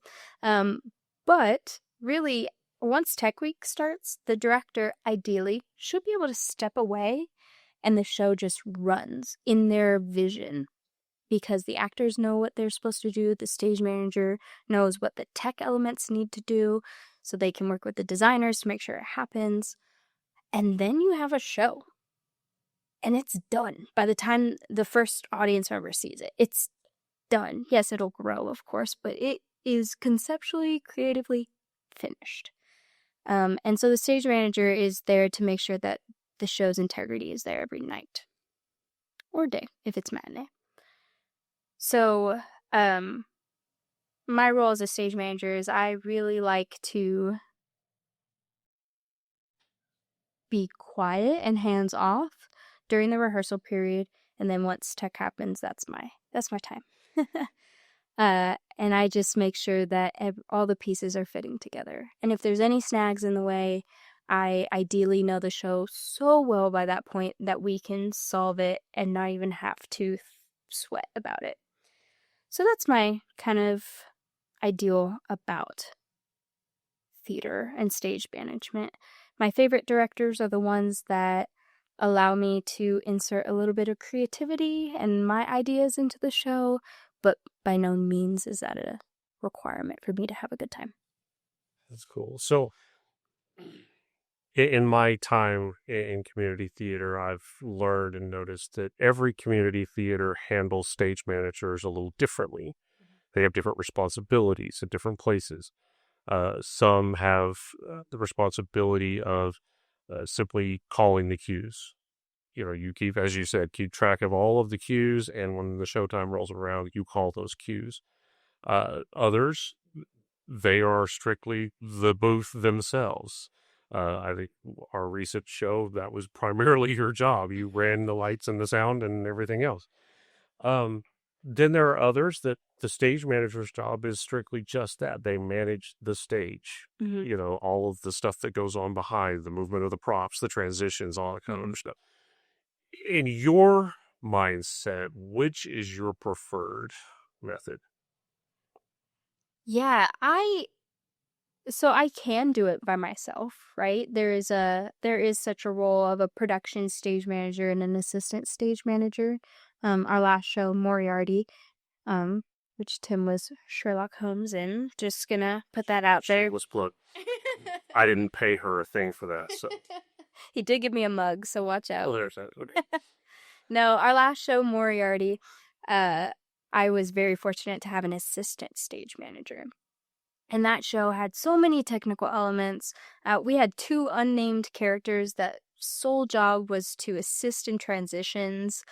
But really, once Tech Week starts, the director ideally should be able to step away and the show just runs in their vision because the actors know what they're supposed to do. The stage manager knows what the tech elements need to do so they can work with the designers to make sure it happens. And then you have a show. And it's done by the time the first audience member sees it. It's done. Yes, it'll grow, of course, but it is conceptually, creatively finished. And so the stage manager is there to make sure that the show's integrity is there every night or day if it's matinee. So my role as a stage manager is I really like to be quiet and hands off during the rehearsal period, and then once tech happens, that's my time. And I just make sure that all the pieces are fitting together. And if there's any snags in the way, I ideally know the show so well by that point that we can solve it and not even have to sweat about it. So that's my kind of ideal about theater and stage management. My favorite directors are the ones that allow me to insert a little bit of creativity and my ideas into the show, but by no means is that a requirement for me to have a good time. That's cool. So in my time in community theater, I've learned and noticed that every community theater handles stage managers a little differently. They have different responsibilities at different places. Some have the responsibility of simply calling the cues. You keep, as you said, keep track of all of the cues, and when the showtime rolls around, you call those cues. Others, they are strictly the booth themselves. I think our recent show, that was primarily your job. You ran the lights and the sound and everything else. Then there are others that the stage manager's job is strictly just that. They manage the stage, all of the stuff that goes on behind, the movement of the props, the transitions, all that kind of stuff. In your mindset, which is your preferred method? Yeah, I can do it by myself, right? There is such a role of a production stage manager and an assistant stage manager. Our last show, Moriarty, which Tim was Sherlock Holmes in. Just gonna put that out there. Shameless plug. I didn't pay her a thing for that, so. He did give me a mug, so watch out. Oh, there's that. Okay. No, our last show, Moriarty, I was very fortunate to have an assistant stage manager. And that show had so many technical elements. We had 2 unnamed characters that sole job was to assist in transitions.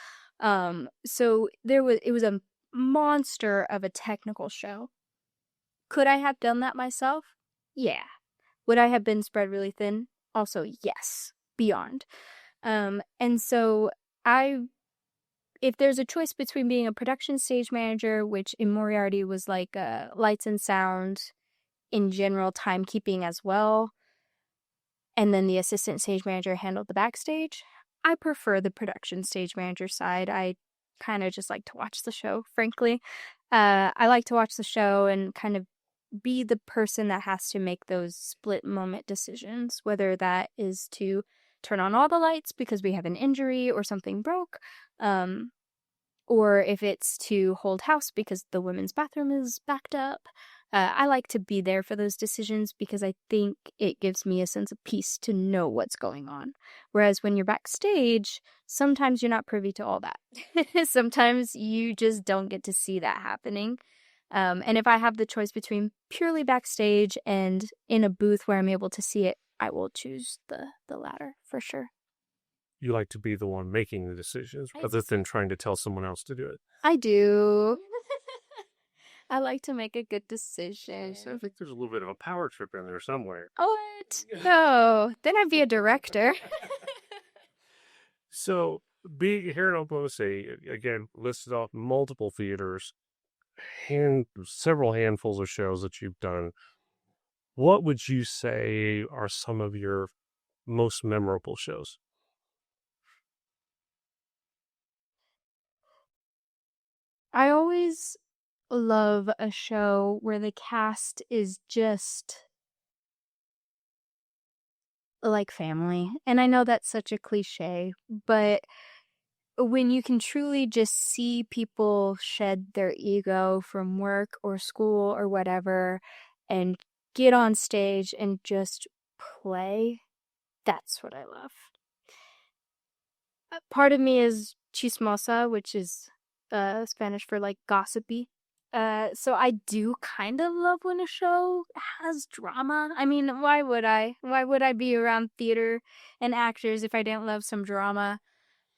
So it was a monster of a technical show. Could I have done that myself? Yeah. Would I have been spread really thin? Also, yes. Beyond. And so if there's a choice between being a production stage manager, which in Moriarty was like lights and sound, in general timekeeping as well, and then the assistant stage manager handled the backstage, I prefer the production stage manager side. I kind of just like to watch the show, frankly. I like to watch the show and kind of be the person that has to make those split moment decisions, whether that is to turn on all the lights because we have an injury or something broke, or if it's to hold house because the women's bathroom is backed up. I like to be there for those decisions because I think it gives me a sense of peace to know what's going on. Whereas when you're backstage, sometimes you're not privy to all that. Sometimes you just don't get to see that happening. And if I have the choice between purely backstage and in a booth where I'm able to see it, I will choose the latter for sure. You like to be the one making the decisions rather than trying to tell someone else to do it. I do. I like to make a good decision. So I think there's a little bit of a power trip in there somewhere. What? No. Then I'd be a director. So, being here in Oklahoma City, again, listed off multiple theaters, several handfuls of shows that you've done. What would you say are some of your most memorable shows? I always love a show where the cast is just like family. And I know that's such a cliche, but when you can truly just see people shed their ego from work or school or whatever and get on stage and just play, that's what I love. Part of me is chismosa, which is Spanish for like gossipy. So I do kind of love when a show has drama. I mean, why would I? Why would I be around theater and actors if I didn't love some drama?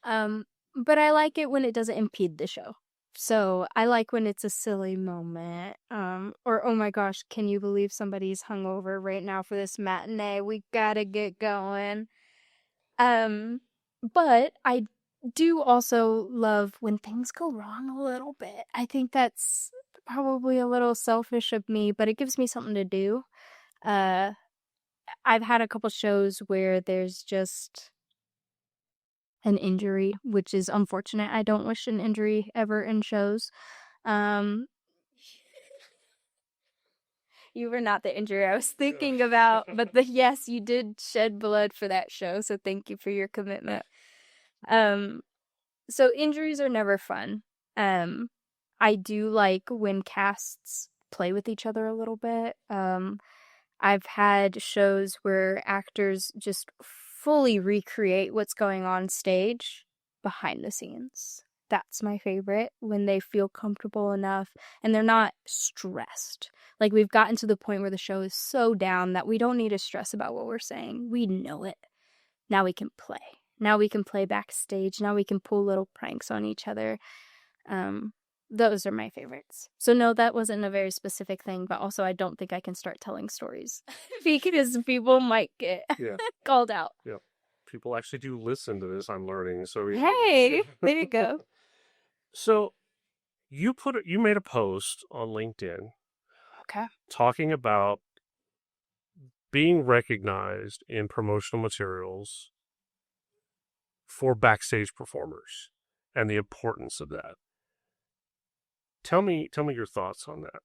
But I like it when it doesn't impede the show. So I like when it's a silly moment. Or oh my gosh, can you believe somebody's hungover right now for this matinee? We gotta get going. But I do also love when things go wrong a little bit. I think that's probably a little selfish of me, but it gives me something to do. Uh, I've had a couple shows where there's just an injury, which is unfortunate. I don't wish an injury ever in shows. Um, you were not the injury I was thinking about, but yes, you did shed blood for that show, so thank you for your commitment. So injuries are never fun. I do like when casts play with each other a little bit. I've had shows where actors just fully recreate what's going on stage behind the scenes. That's my favorite, when they feel comfortable enough and they're not stressed. Like, we've gotten to the point where the show is so down that we don't need to stress about what we're saying. We know it. Now we can play. Now we can play backstage. Now we can pull little pranks on each other. Those are my favorites. So no, that wasn't a very specific thing, but also I don't think I can start telling stories because people might get called out. Yeah. People actually do listen to this, I'm learning. So hey, there you go. So you made a post on LinkedIn talking about being recognized in promotional materials for backstage performers and the importance of that. Tell me your thoughts on that.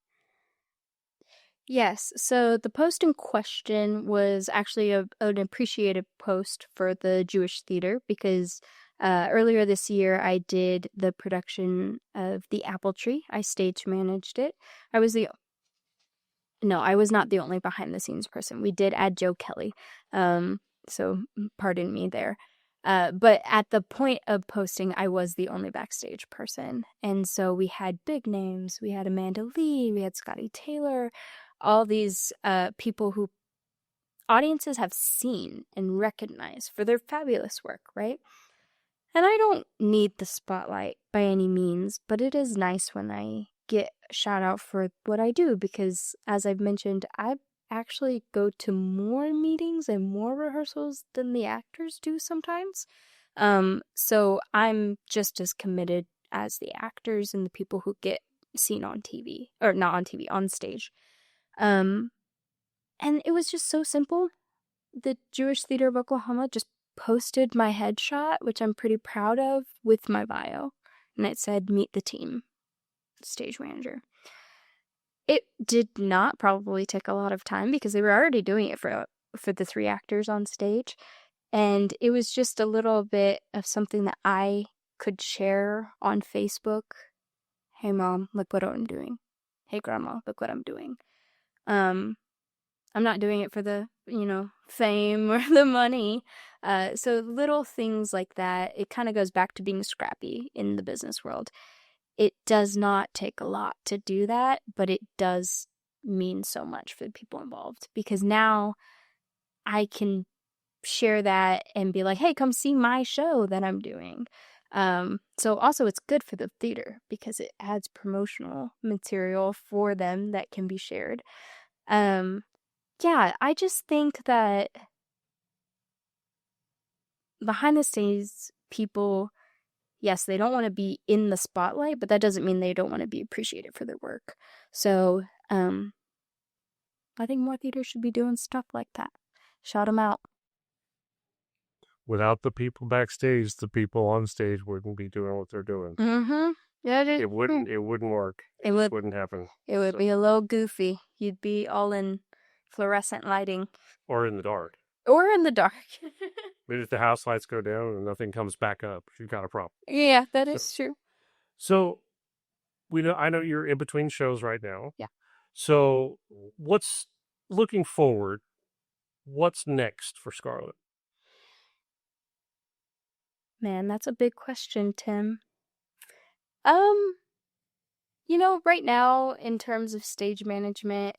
Yes, so the post in question was actually an appreciated post for the Jewish theater because earlier this year I did the production of The Apple Tree. I stage managed it. I was not the only behind the scenes person. We did add Joe Kelly, so pardon me there. But at the point of posting, I was the only backstage person. And so we had big names. We had Amanda Lee, we had Scotty Taylor, all these people who audiences have seen and recognized for their fabulous work, right? And I don't need the spotlight by any means, but it is nice when I get a shout out for what I do because, as I've mentioned, I actually go to more meetings and more rehearsals than the actors do sometimes. So I'm just as committed as the actors and the people who get seen on TV, or not on TV, on stage. And it was just so simple. The Jewish Theater of Oklahoma just posted my headshot, which I'm pretty proud of, with my bio. And it said, "Meet the team, stage manager." It did not probably take a lot of time because they were already doing it for the 3 actors on stage. And it was just a little bit of something that I could share on Facebook. Hey, Mom, look what I'm doing. Hey, Grandma, look what I'm doing. I'm not doing it for the, fame or the money. So little things like that, it kind of goes back to being scrappy in the business world. It does not take a lot to do that, but it does mean so much for the people involved because now I can share that and be like, hey, come see my show that I'm doing. So also it's good for the theater because it adds promotional material for them that can be shared. Yeah, I just think that behind the scenes people, yes, they don't want to be in the spotlight, but that doesn't mean they don't want to be appreciated for their work. So, I think more theaters should be doing stuff like that. Shout them out. Without the people backstage, the people on stage wouldn't be doing what they're doing. Mm-hmm. Yeah, it wouldn't work. It wouldn't happen. It would be a little goofy. You'd be all in fluorescent lighting. Or in the dark. Maybe if the house lights go down and nothing comes back up, you've got a problem. Yeah, that is true. So I know you're in between shows right now. Yeah. So looking forward, what's next for Scarlett? Man, that's a big question, Tim. Um, right now, in terms of stage management,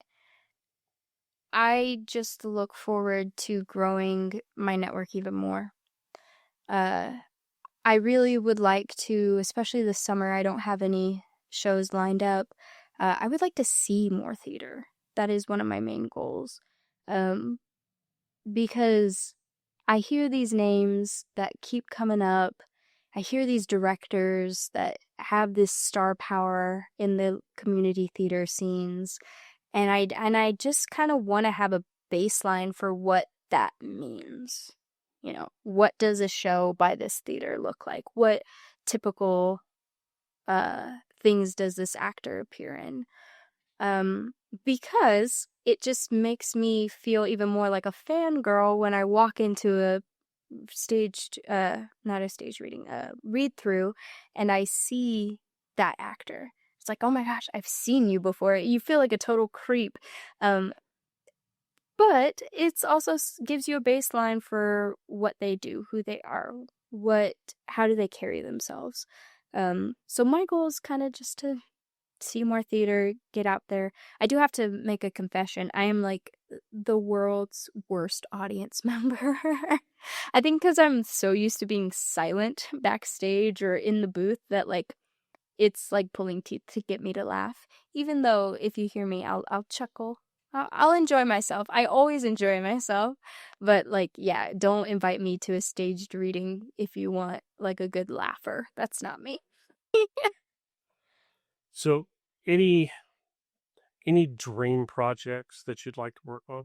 I just look forward to growing my network even more. Uh, I really would like to, especially this summer, I don't have any shows lined up. I would like to see more theater. That is one of my main goals. Um, because I hear these names that keep coming up. I hear these directors that have this star power in the community theater scenes, and I just kind of want to have a baseline for what that means. What does a show by this theater look like? What typical things does this actor appear in? Because it just makes me feel even more like a fangirl when I walk into a staged, not a stage reading, a read through, and I see that actor. It's like, oh my gosh, I've seen you before. You feel like a total creep. Um, but it's also gives you a baseline for what they do, who they are, how do they carry themselves. So my goal is kind of just to see more theater, get out there. I do have to make a confession. I am like the world's worst audience member. I think because I'm so used to being silent backstage or in the booth that like it's like pulling teeth to get me to laugh. Even though if you hear me, I'll chuckle. I'll enjoy myself. I always enjoy myself. But like, yeah, don't invite me to a staged reading if you want like a good laugher. That's not me. So, any dream projects that you'd like to work on?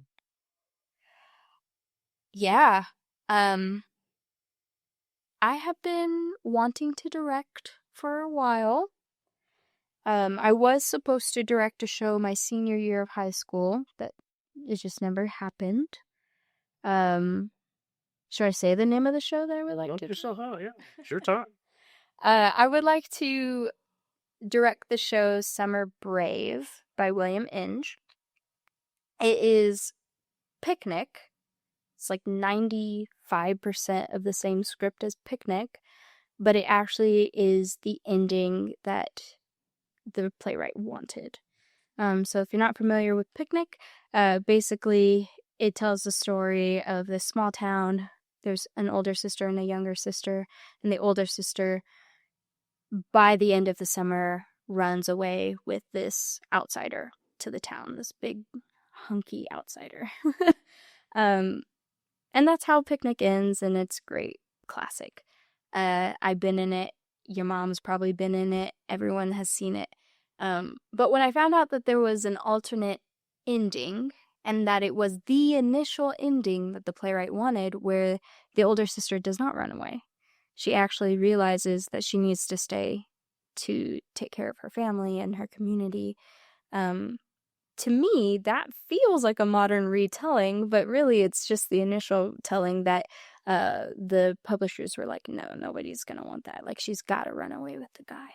Yeah. Um, I have been wanting to direct for a while. I was supposed to direct a show my senior year of high school, but it just never happened. Um, should I say the name of the show that I would like Don't to? yourself out, yeah. Sure time. I would like to direct the show Summer Brave by William Inge. It is Picnic. It's like 95% of the same script as Picnic, but it actually is the ending that the playwright wanted. So if you're not familiar with Picnic, basically it tells the story of this small town. There's an older sister and a younger sister, and the older sister, by the end of the summer, runs away with this outsider to the town, this big, hunky outsider. um, and that's how Picnic ends, and it's great. Classic. I've been in it. Your mom's probably been in it. Everyone has seen it. But when I found out that there was an alternate ending and that it was the initial ending that the playwright wanted, where the older sister does not run away, she actually realizes that she needs to stay to take care of her family and her community. To me, that feels like a modern retelling, but really it's just the initial telling that the publishers were like, no, nobody's going to want that. Like, she's got to run away with the guy.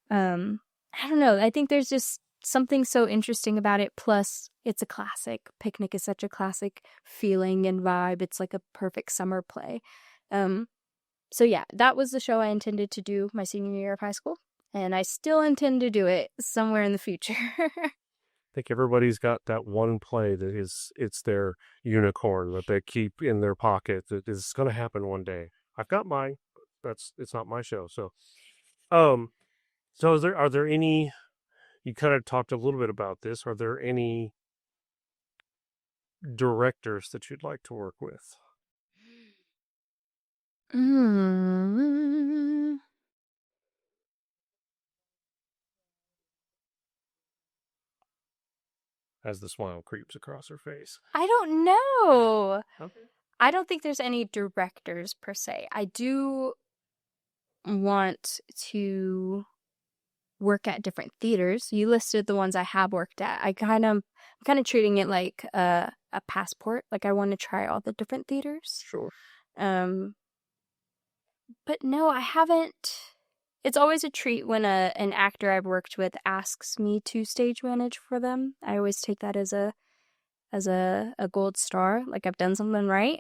I don't know. I think there's just something so interesting about it. Plus, it's a classic. Picnic is such a classic feeling and vibe. It's like a perfect summer play. So yeah, that was the show I intended to do my senior year of high school, and I still intend to do it somewhere in the future. I think everybody's got that one play that it's their unicorn that they keep in their pocket that is going to happen one day. I've got mine, but it's not my show. So, so are there any? You kind of talked a little bit about this. Are there any directors that you'd like to work with? Mm. As the smile creeps across her face. I don't know. Okay. I don't think there's any directors per se. I do want to work at different theaters. You listed the ones I have worked at. I'm kind of treating it like a passport. Like, I want to try all the different theaters. Sure. But no, I haven't. It's always a treat when an actor I've worked with asks me to stage manage for them. I always take that as a gold star, like I've done something right.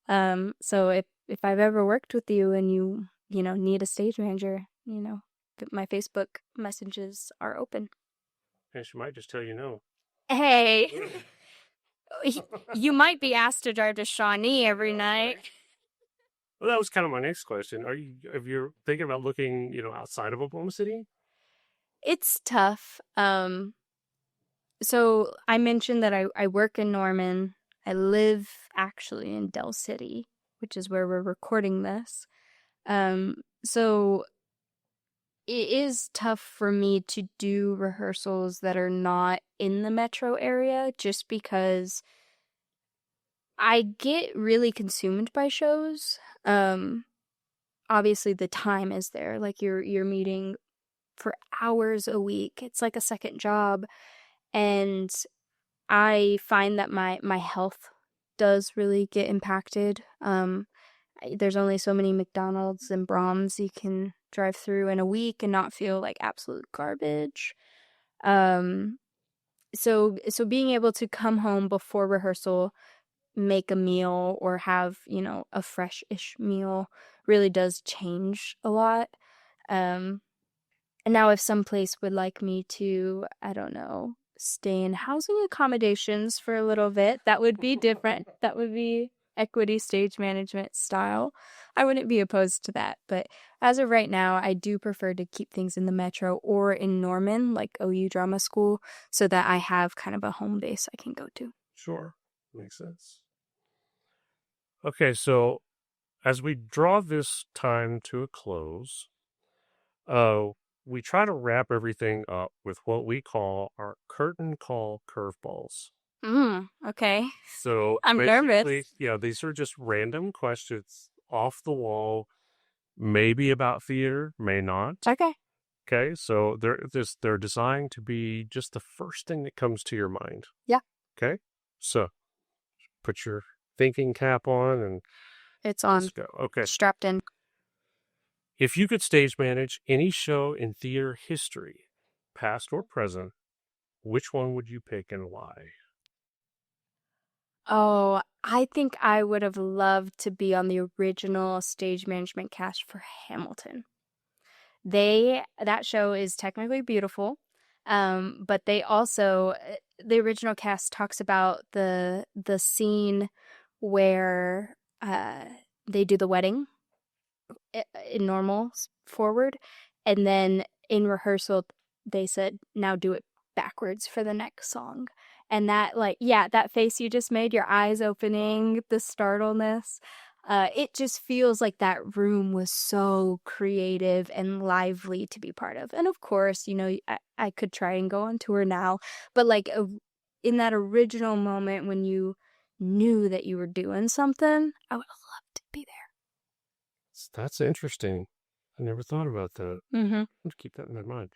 So if I've ever worked with you and you need a stage manager, my Facebook messages are open. And she might just tell you no. Hey, you might be asked to drive to Shawnee every night. Well, that was kind of my next question. If you're thinking about looking, outside of Oklahoma City? It's tough. So I mentioned that I work in Norman. I live actually in Del City, which is where we're recording this. So it is tough for me to do rehearsals that are not in the metro area just because I get really consumed by shows. Obviously the time is there. Like you're meeting for hours a week. It's like a second job. And I find that my health does really get impacted. There's only so many McDonald's and Brahms you can drive through in a week and not feel like absolute garbage. So being able to come home before rehearsal, make a meal or have, a fresh-ish meal really does change a lot. And now if some place would like me to, I don't know, stay in housing accommodations for a little bit, that would be different. That would be equity stage management style. I wouldn't be opposed to that. But as of right now, I do prefer to keep things in the metro or in Norman, like OU Drama School, so that I have kind of a home base I can go to. Sure. Makes sense. Okay, so as we draw this time to a close, we try to wrap everything up with what we call our curtain call curveballs. Okay. So I'm basically, nervous. these are just random questions off the wall, maybe about theater, may not. Okay. Okay, so they're designed to be just the first thing that comes to your mind. Yeah. Okay, so put your thinking cap on and It's on. let's go. Okay. Strapped in. If you could stage manage any show in theater history, past or present, which one would you pick and why? Oh, I think I would have loved to be on the original stage management cast for Hamilton. That show is technically beautiful, but they also the original cast talks about the scene where they do the wedding in normal forward, and then in rehearsal they said, now do it backwards for the next song. And that, that face you just made, your eyes opening, the startleness, it just feels like that room was so creative and lively to be part of. And of course, I could try and go on tour now, but in that original moment when you knew that you were doing something, I would have loved to be there. That's interesting. I never thought about that. Mm-hmm. Let's keep that in my mind.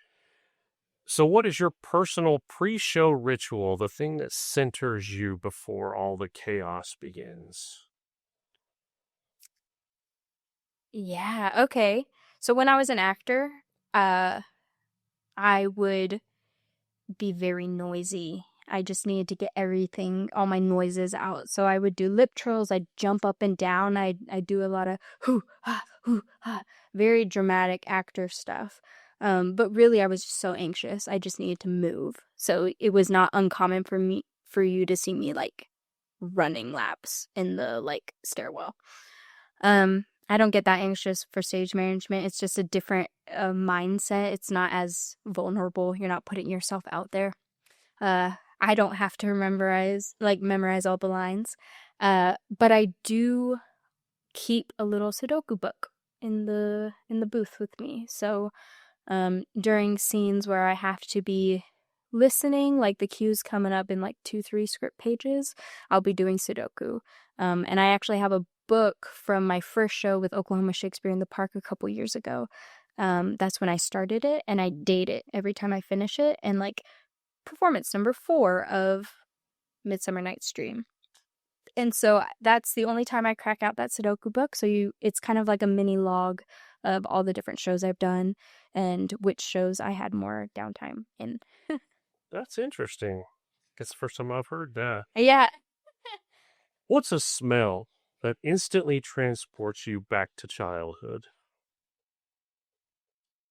So what is your personal pre-show ritual, the thing that centers you before all the chaos begins? Yeah, okay. So when I was an actor, I would be very noisy. I just needed to get all my noises out. So I would do lip trills, I'd jump up and down, I'd do a lot of hoo, ha, very dramatic actor stuff. But really I was just so anxious. I just needed to move. So it was not uncommon for you to see me running laps in the stairwell. I don't get that anxious for stage management. It's just a different mindset. It's not as vulnerable. You're not putting yourself out there. I don't have to memorize all the lines. But I do keep a little Sudoku book in the booth with me. So during scenes where I have to be listening, like the cues coming up in 2-3 script pages, I'll be doing Sudoku. And I actually have a book from my first show with Oklahoma Shakespeare in the Park a couple years ago. That's when I started it, and I date it every time I finish it. And performance number 4 of Midsummer Night's Dream. And so that's the only time I crack out that Sudoku book. So it's kind of like a mini log of all the different shows I've done and which shows I had more downtime in. That's interesting. That's the first time I've heard that. Yeah. What's a smell that instantly transports you back to childhood?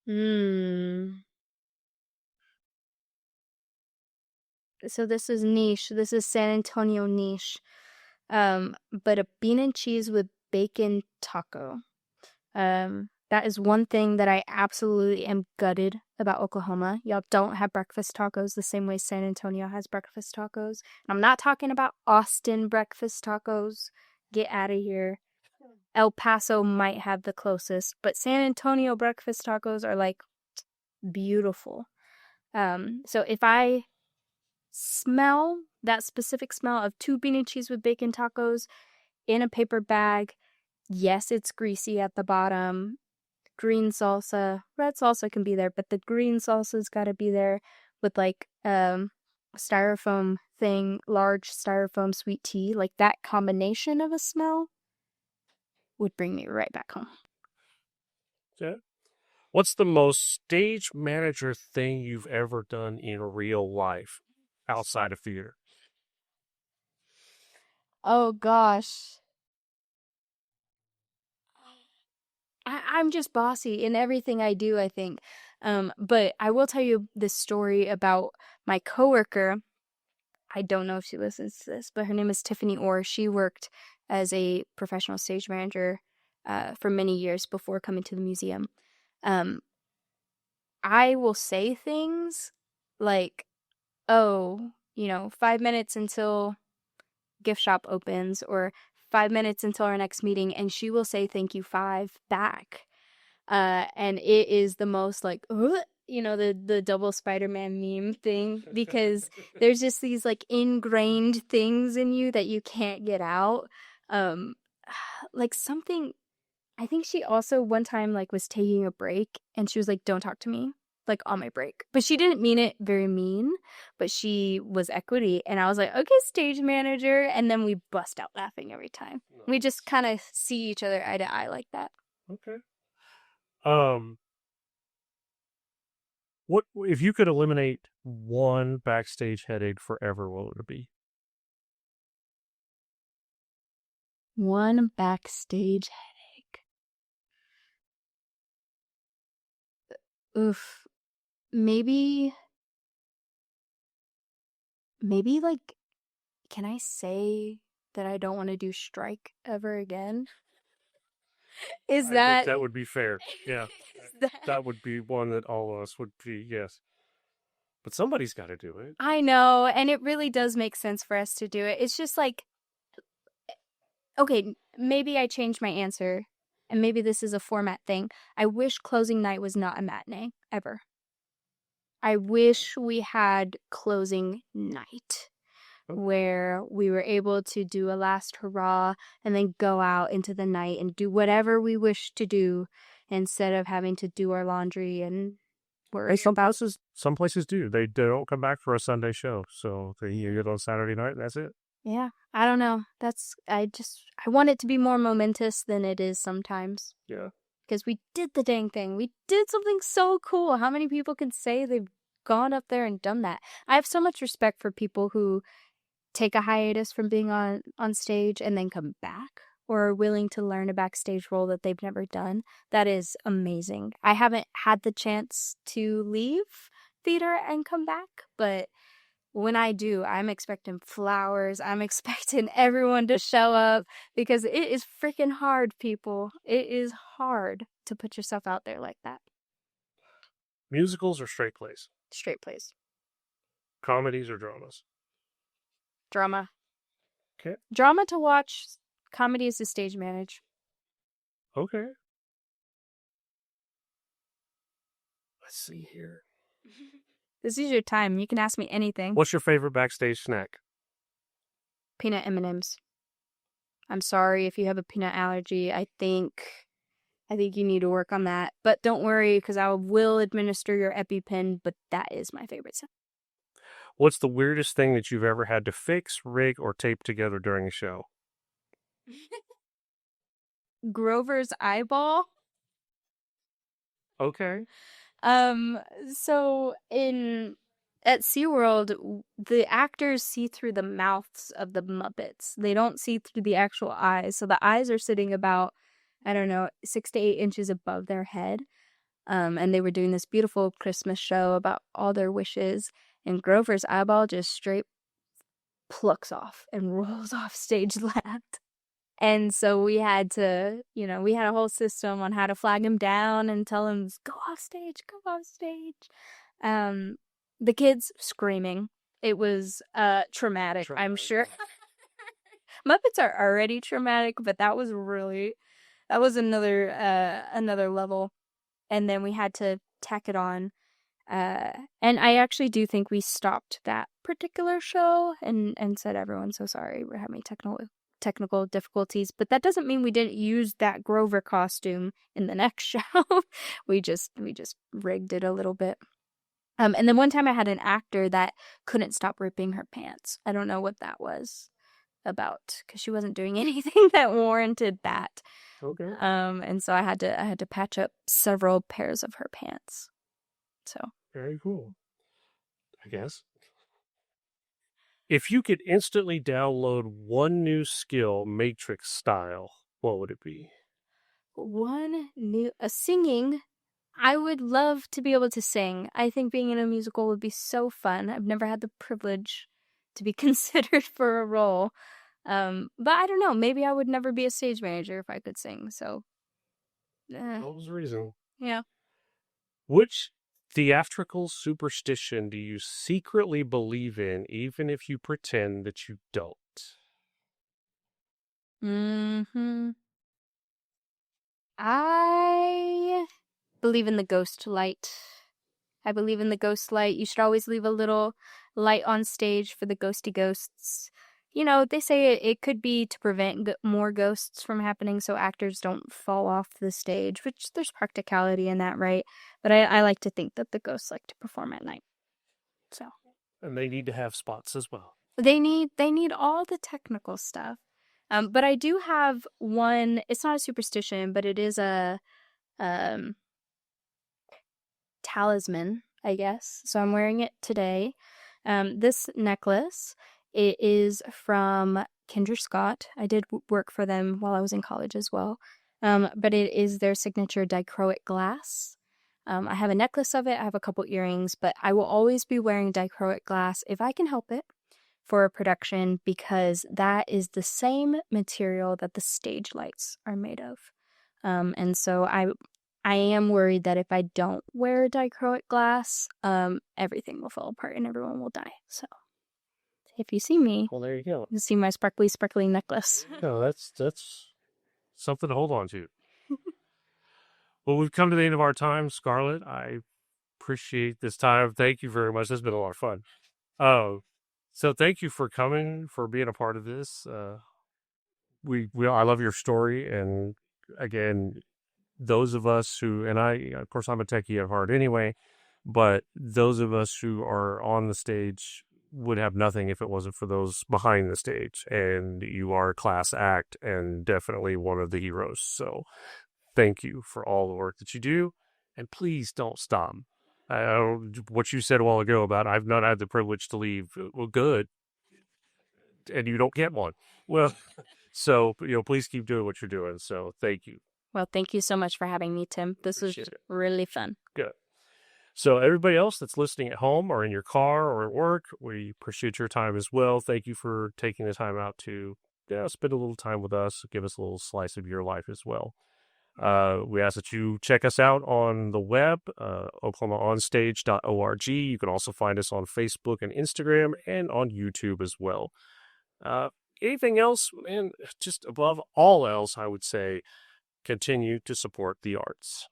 Mm. So this is niche. This is San Antonio niche. But a bean and cheese with bacon taco. That is one thing that I absolutely am gutted about Oklahoma. Y'all don't have breakfast tacos the same way San Antonio has breakfast tacos. I'm not talking about Austin breakfast tacos. Get out of here. El Paso might have the closest, but San Antonio breakfast tacos are like beautiful. So if I smell that specific smell of 2 bean and cheese with bacon tacos in a paper bag, yes, it's greasy at the bottom. Green salsa, red salsa can be there, but the green salsa's got to be there with like styrofoam thing, large styrofoam sweet tea. Like that combination of a smell would bring me right back home. Yeah. What's the most stage manager thing you've ever done in real life outside of theater? Oh gosh. I'm just bossy in everything I do, I think. But I will tell you this story about my coworker. I don't know if she listens to this, but her name is Tiffany Orr. She worked as a professional stage manager for many years before coming to the museum. I will say things like, oh, 5 minutes until gift shop opens, or 5 minutes until our next meeting, and she will say thank you 5 back. And it is the most like, the double Spider-Man meme thing, because there's just these like ingrained things in you that you can't get out. Like something, I think she also one time like was taking a break and she was like, don't talk to me like on my break. But she didn't mean it very mean, but she was equity. And I was like, okay, stage manager. And then we bust out laughing every time. Nice. We just kind of see each other eye to eye like that. Okay. What if you could eliminate one backstage headache forever? What would it be? One backstage headache. Oof. Maybe like, can I say that I don't want to do strike ever again? I think that would be fair. Yeah. That would be one that all of us would be, yes. But somebody's got to do it. I know, and it really does make sense for us to do it. It's just like, okay, maybe I changed my answer, and maybe this is a format thing. I wish closing night was not a matinee, ever. I wish we had closing night, where we were able to do a last hurrah and then go out into the night and do whatever we wish to do instead of having to do our laundry and worry. And some places do. They don't come back for a Sunday show, so you get on Saturday night and that's it. Yeah, I don't know. I want it to be more momentous than it is sometimes. Yeah. Because we did the dang thing. We did something so cool. How many people can say they've gone up there and done that? I have so much respect for people who take a hiatus from being on stage and then come back, or are willing to learn a backstage role that they've never done. That is amazing. I haven't had the chance to leave theater and come back, but when I do, I'm expecting flowers. I'm expecting everyone to show up, because it is freaking hard, people. It is hard to put yourself out there like that. Musicals or straight plays? Straight plays. Comedies or dramas? Drama. Okay. Drama to watch. Comedy is to stage manage. Okay. Let's see here. This is your time. You can ask me anything. What's your favorite backstage snack? Peanut M&Ms. I'm sorry if you have a peanut allergy. I think you need to work on that. But don't worry, because I will administer your EpiPen, but that is my favorite snack. What's the weirdest thing that you've ever had to fix, rig, or tape together during a show? Grover's eyeball. Okay. So at SeaWorld, the actors see through the mouths of the Muppets. They don't see through the actual eyes. So the eyes are sitting about, I don't know, 6 to 8 inches above their head. And they were doing this beautiful Christmas show about all their wishes, and Grover's eyeball just straight plucks off and rolls off stage left. And so we had to, we had a whole system on how to flag him down and tell him, go off stage, go off stage. The kids screaming. It was traumatic, I'm sure. Muppets are already traumatic, but that was another level. And then we had to tack it on. And I actually do think we stopped that particular show and said, everyone's so sorry, we're having technical difficulties, but that doesn't mean we didn't use that Grover costume in the next show. we just rigged it a little bit. And then one time I had an actor that couldn't stop ripping her pants. I don't know what that was about, because she wasn't doing anything that warranted that. Okay. And so I had to patch up several pairs of her pants. So very cool, I guess. If you could instantly download one new skill, Matrix style, what would it be? Singing. I would love to be able to sing. I think being in a musical would be so fun. I've never had the privilege to be considered for a role. But I don't know. Maybe I would never be a stage manager if I could sing. So, what was the reason? Yeah. Which theatrical superstition do you secretly believe in, even if you pretend that you don't? I believe in the ghost light. I believe in the ghost light. You should always leave a little light on stage for the ghosty ghosts. They say it could be to prevent more ghosts from happening so actors don't fall off the stage, which there's practicality in that, right? But I like to think that the ghosts like to perform at night. So. And they need to have spots as well. They need all the technical stuff. But I do have one. It's not a superstition, but it is a talisman, I guess. So I'm wearing it today. This necklace, it is from Kendra Scott. I did work for them while I was in college as well. But it is their signature dichroic glass. I have a necklace of it. I have a couple earrings, but I will always be wearing dichroic glass if I can help it for a production, because that is the same material that the stage lights are made of. And so I am worried that if I don't wear dichroic glass, everything will fall apart and everyone will die. So if you see me, well, there you go. You see my sparkly necklace. No, that's something to hold on to. Well, we've come to the end of our time, Scarlett. I appreciate this time. Thank you very much. This has been a lot of fun. So thank you for coming, for being a part of this. I love your story, and again, those of us who, and of course, I'm a techie at heart anyway, but those of us who are on the stage would have nothing if it wasn't for those behind the stage, and you are a class act and definitely one of the heroes. So thank you for all the work that you do, and please don't stop. What you said a while ago about I've not had the privilege to leave. Well, good. And you don't get one. Well, so, please keep doing what you're doing. So thank you. Well, thank you so much for having me, Tim. This was really fun. Good. So everybody else that's listening at home or in your car or at work, we appreciate your time as well. Thank you for taking the time out to spend a little time with us, give us a little slice of your life as well. We ask that you check us out on the web, oklahomaonstage.org. You can also find us on Facebook and Instagram and on YouTube as well. Anything else, and just above all else, I would say, continue to support the arts.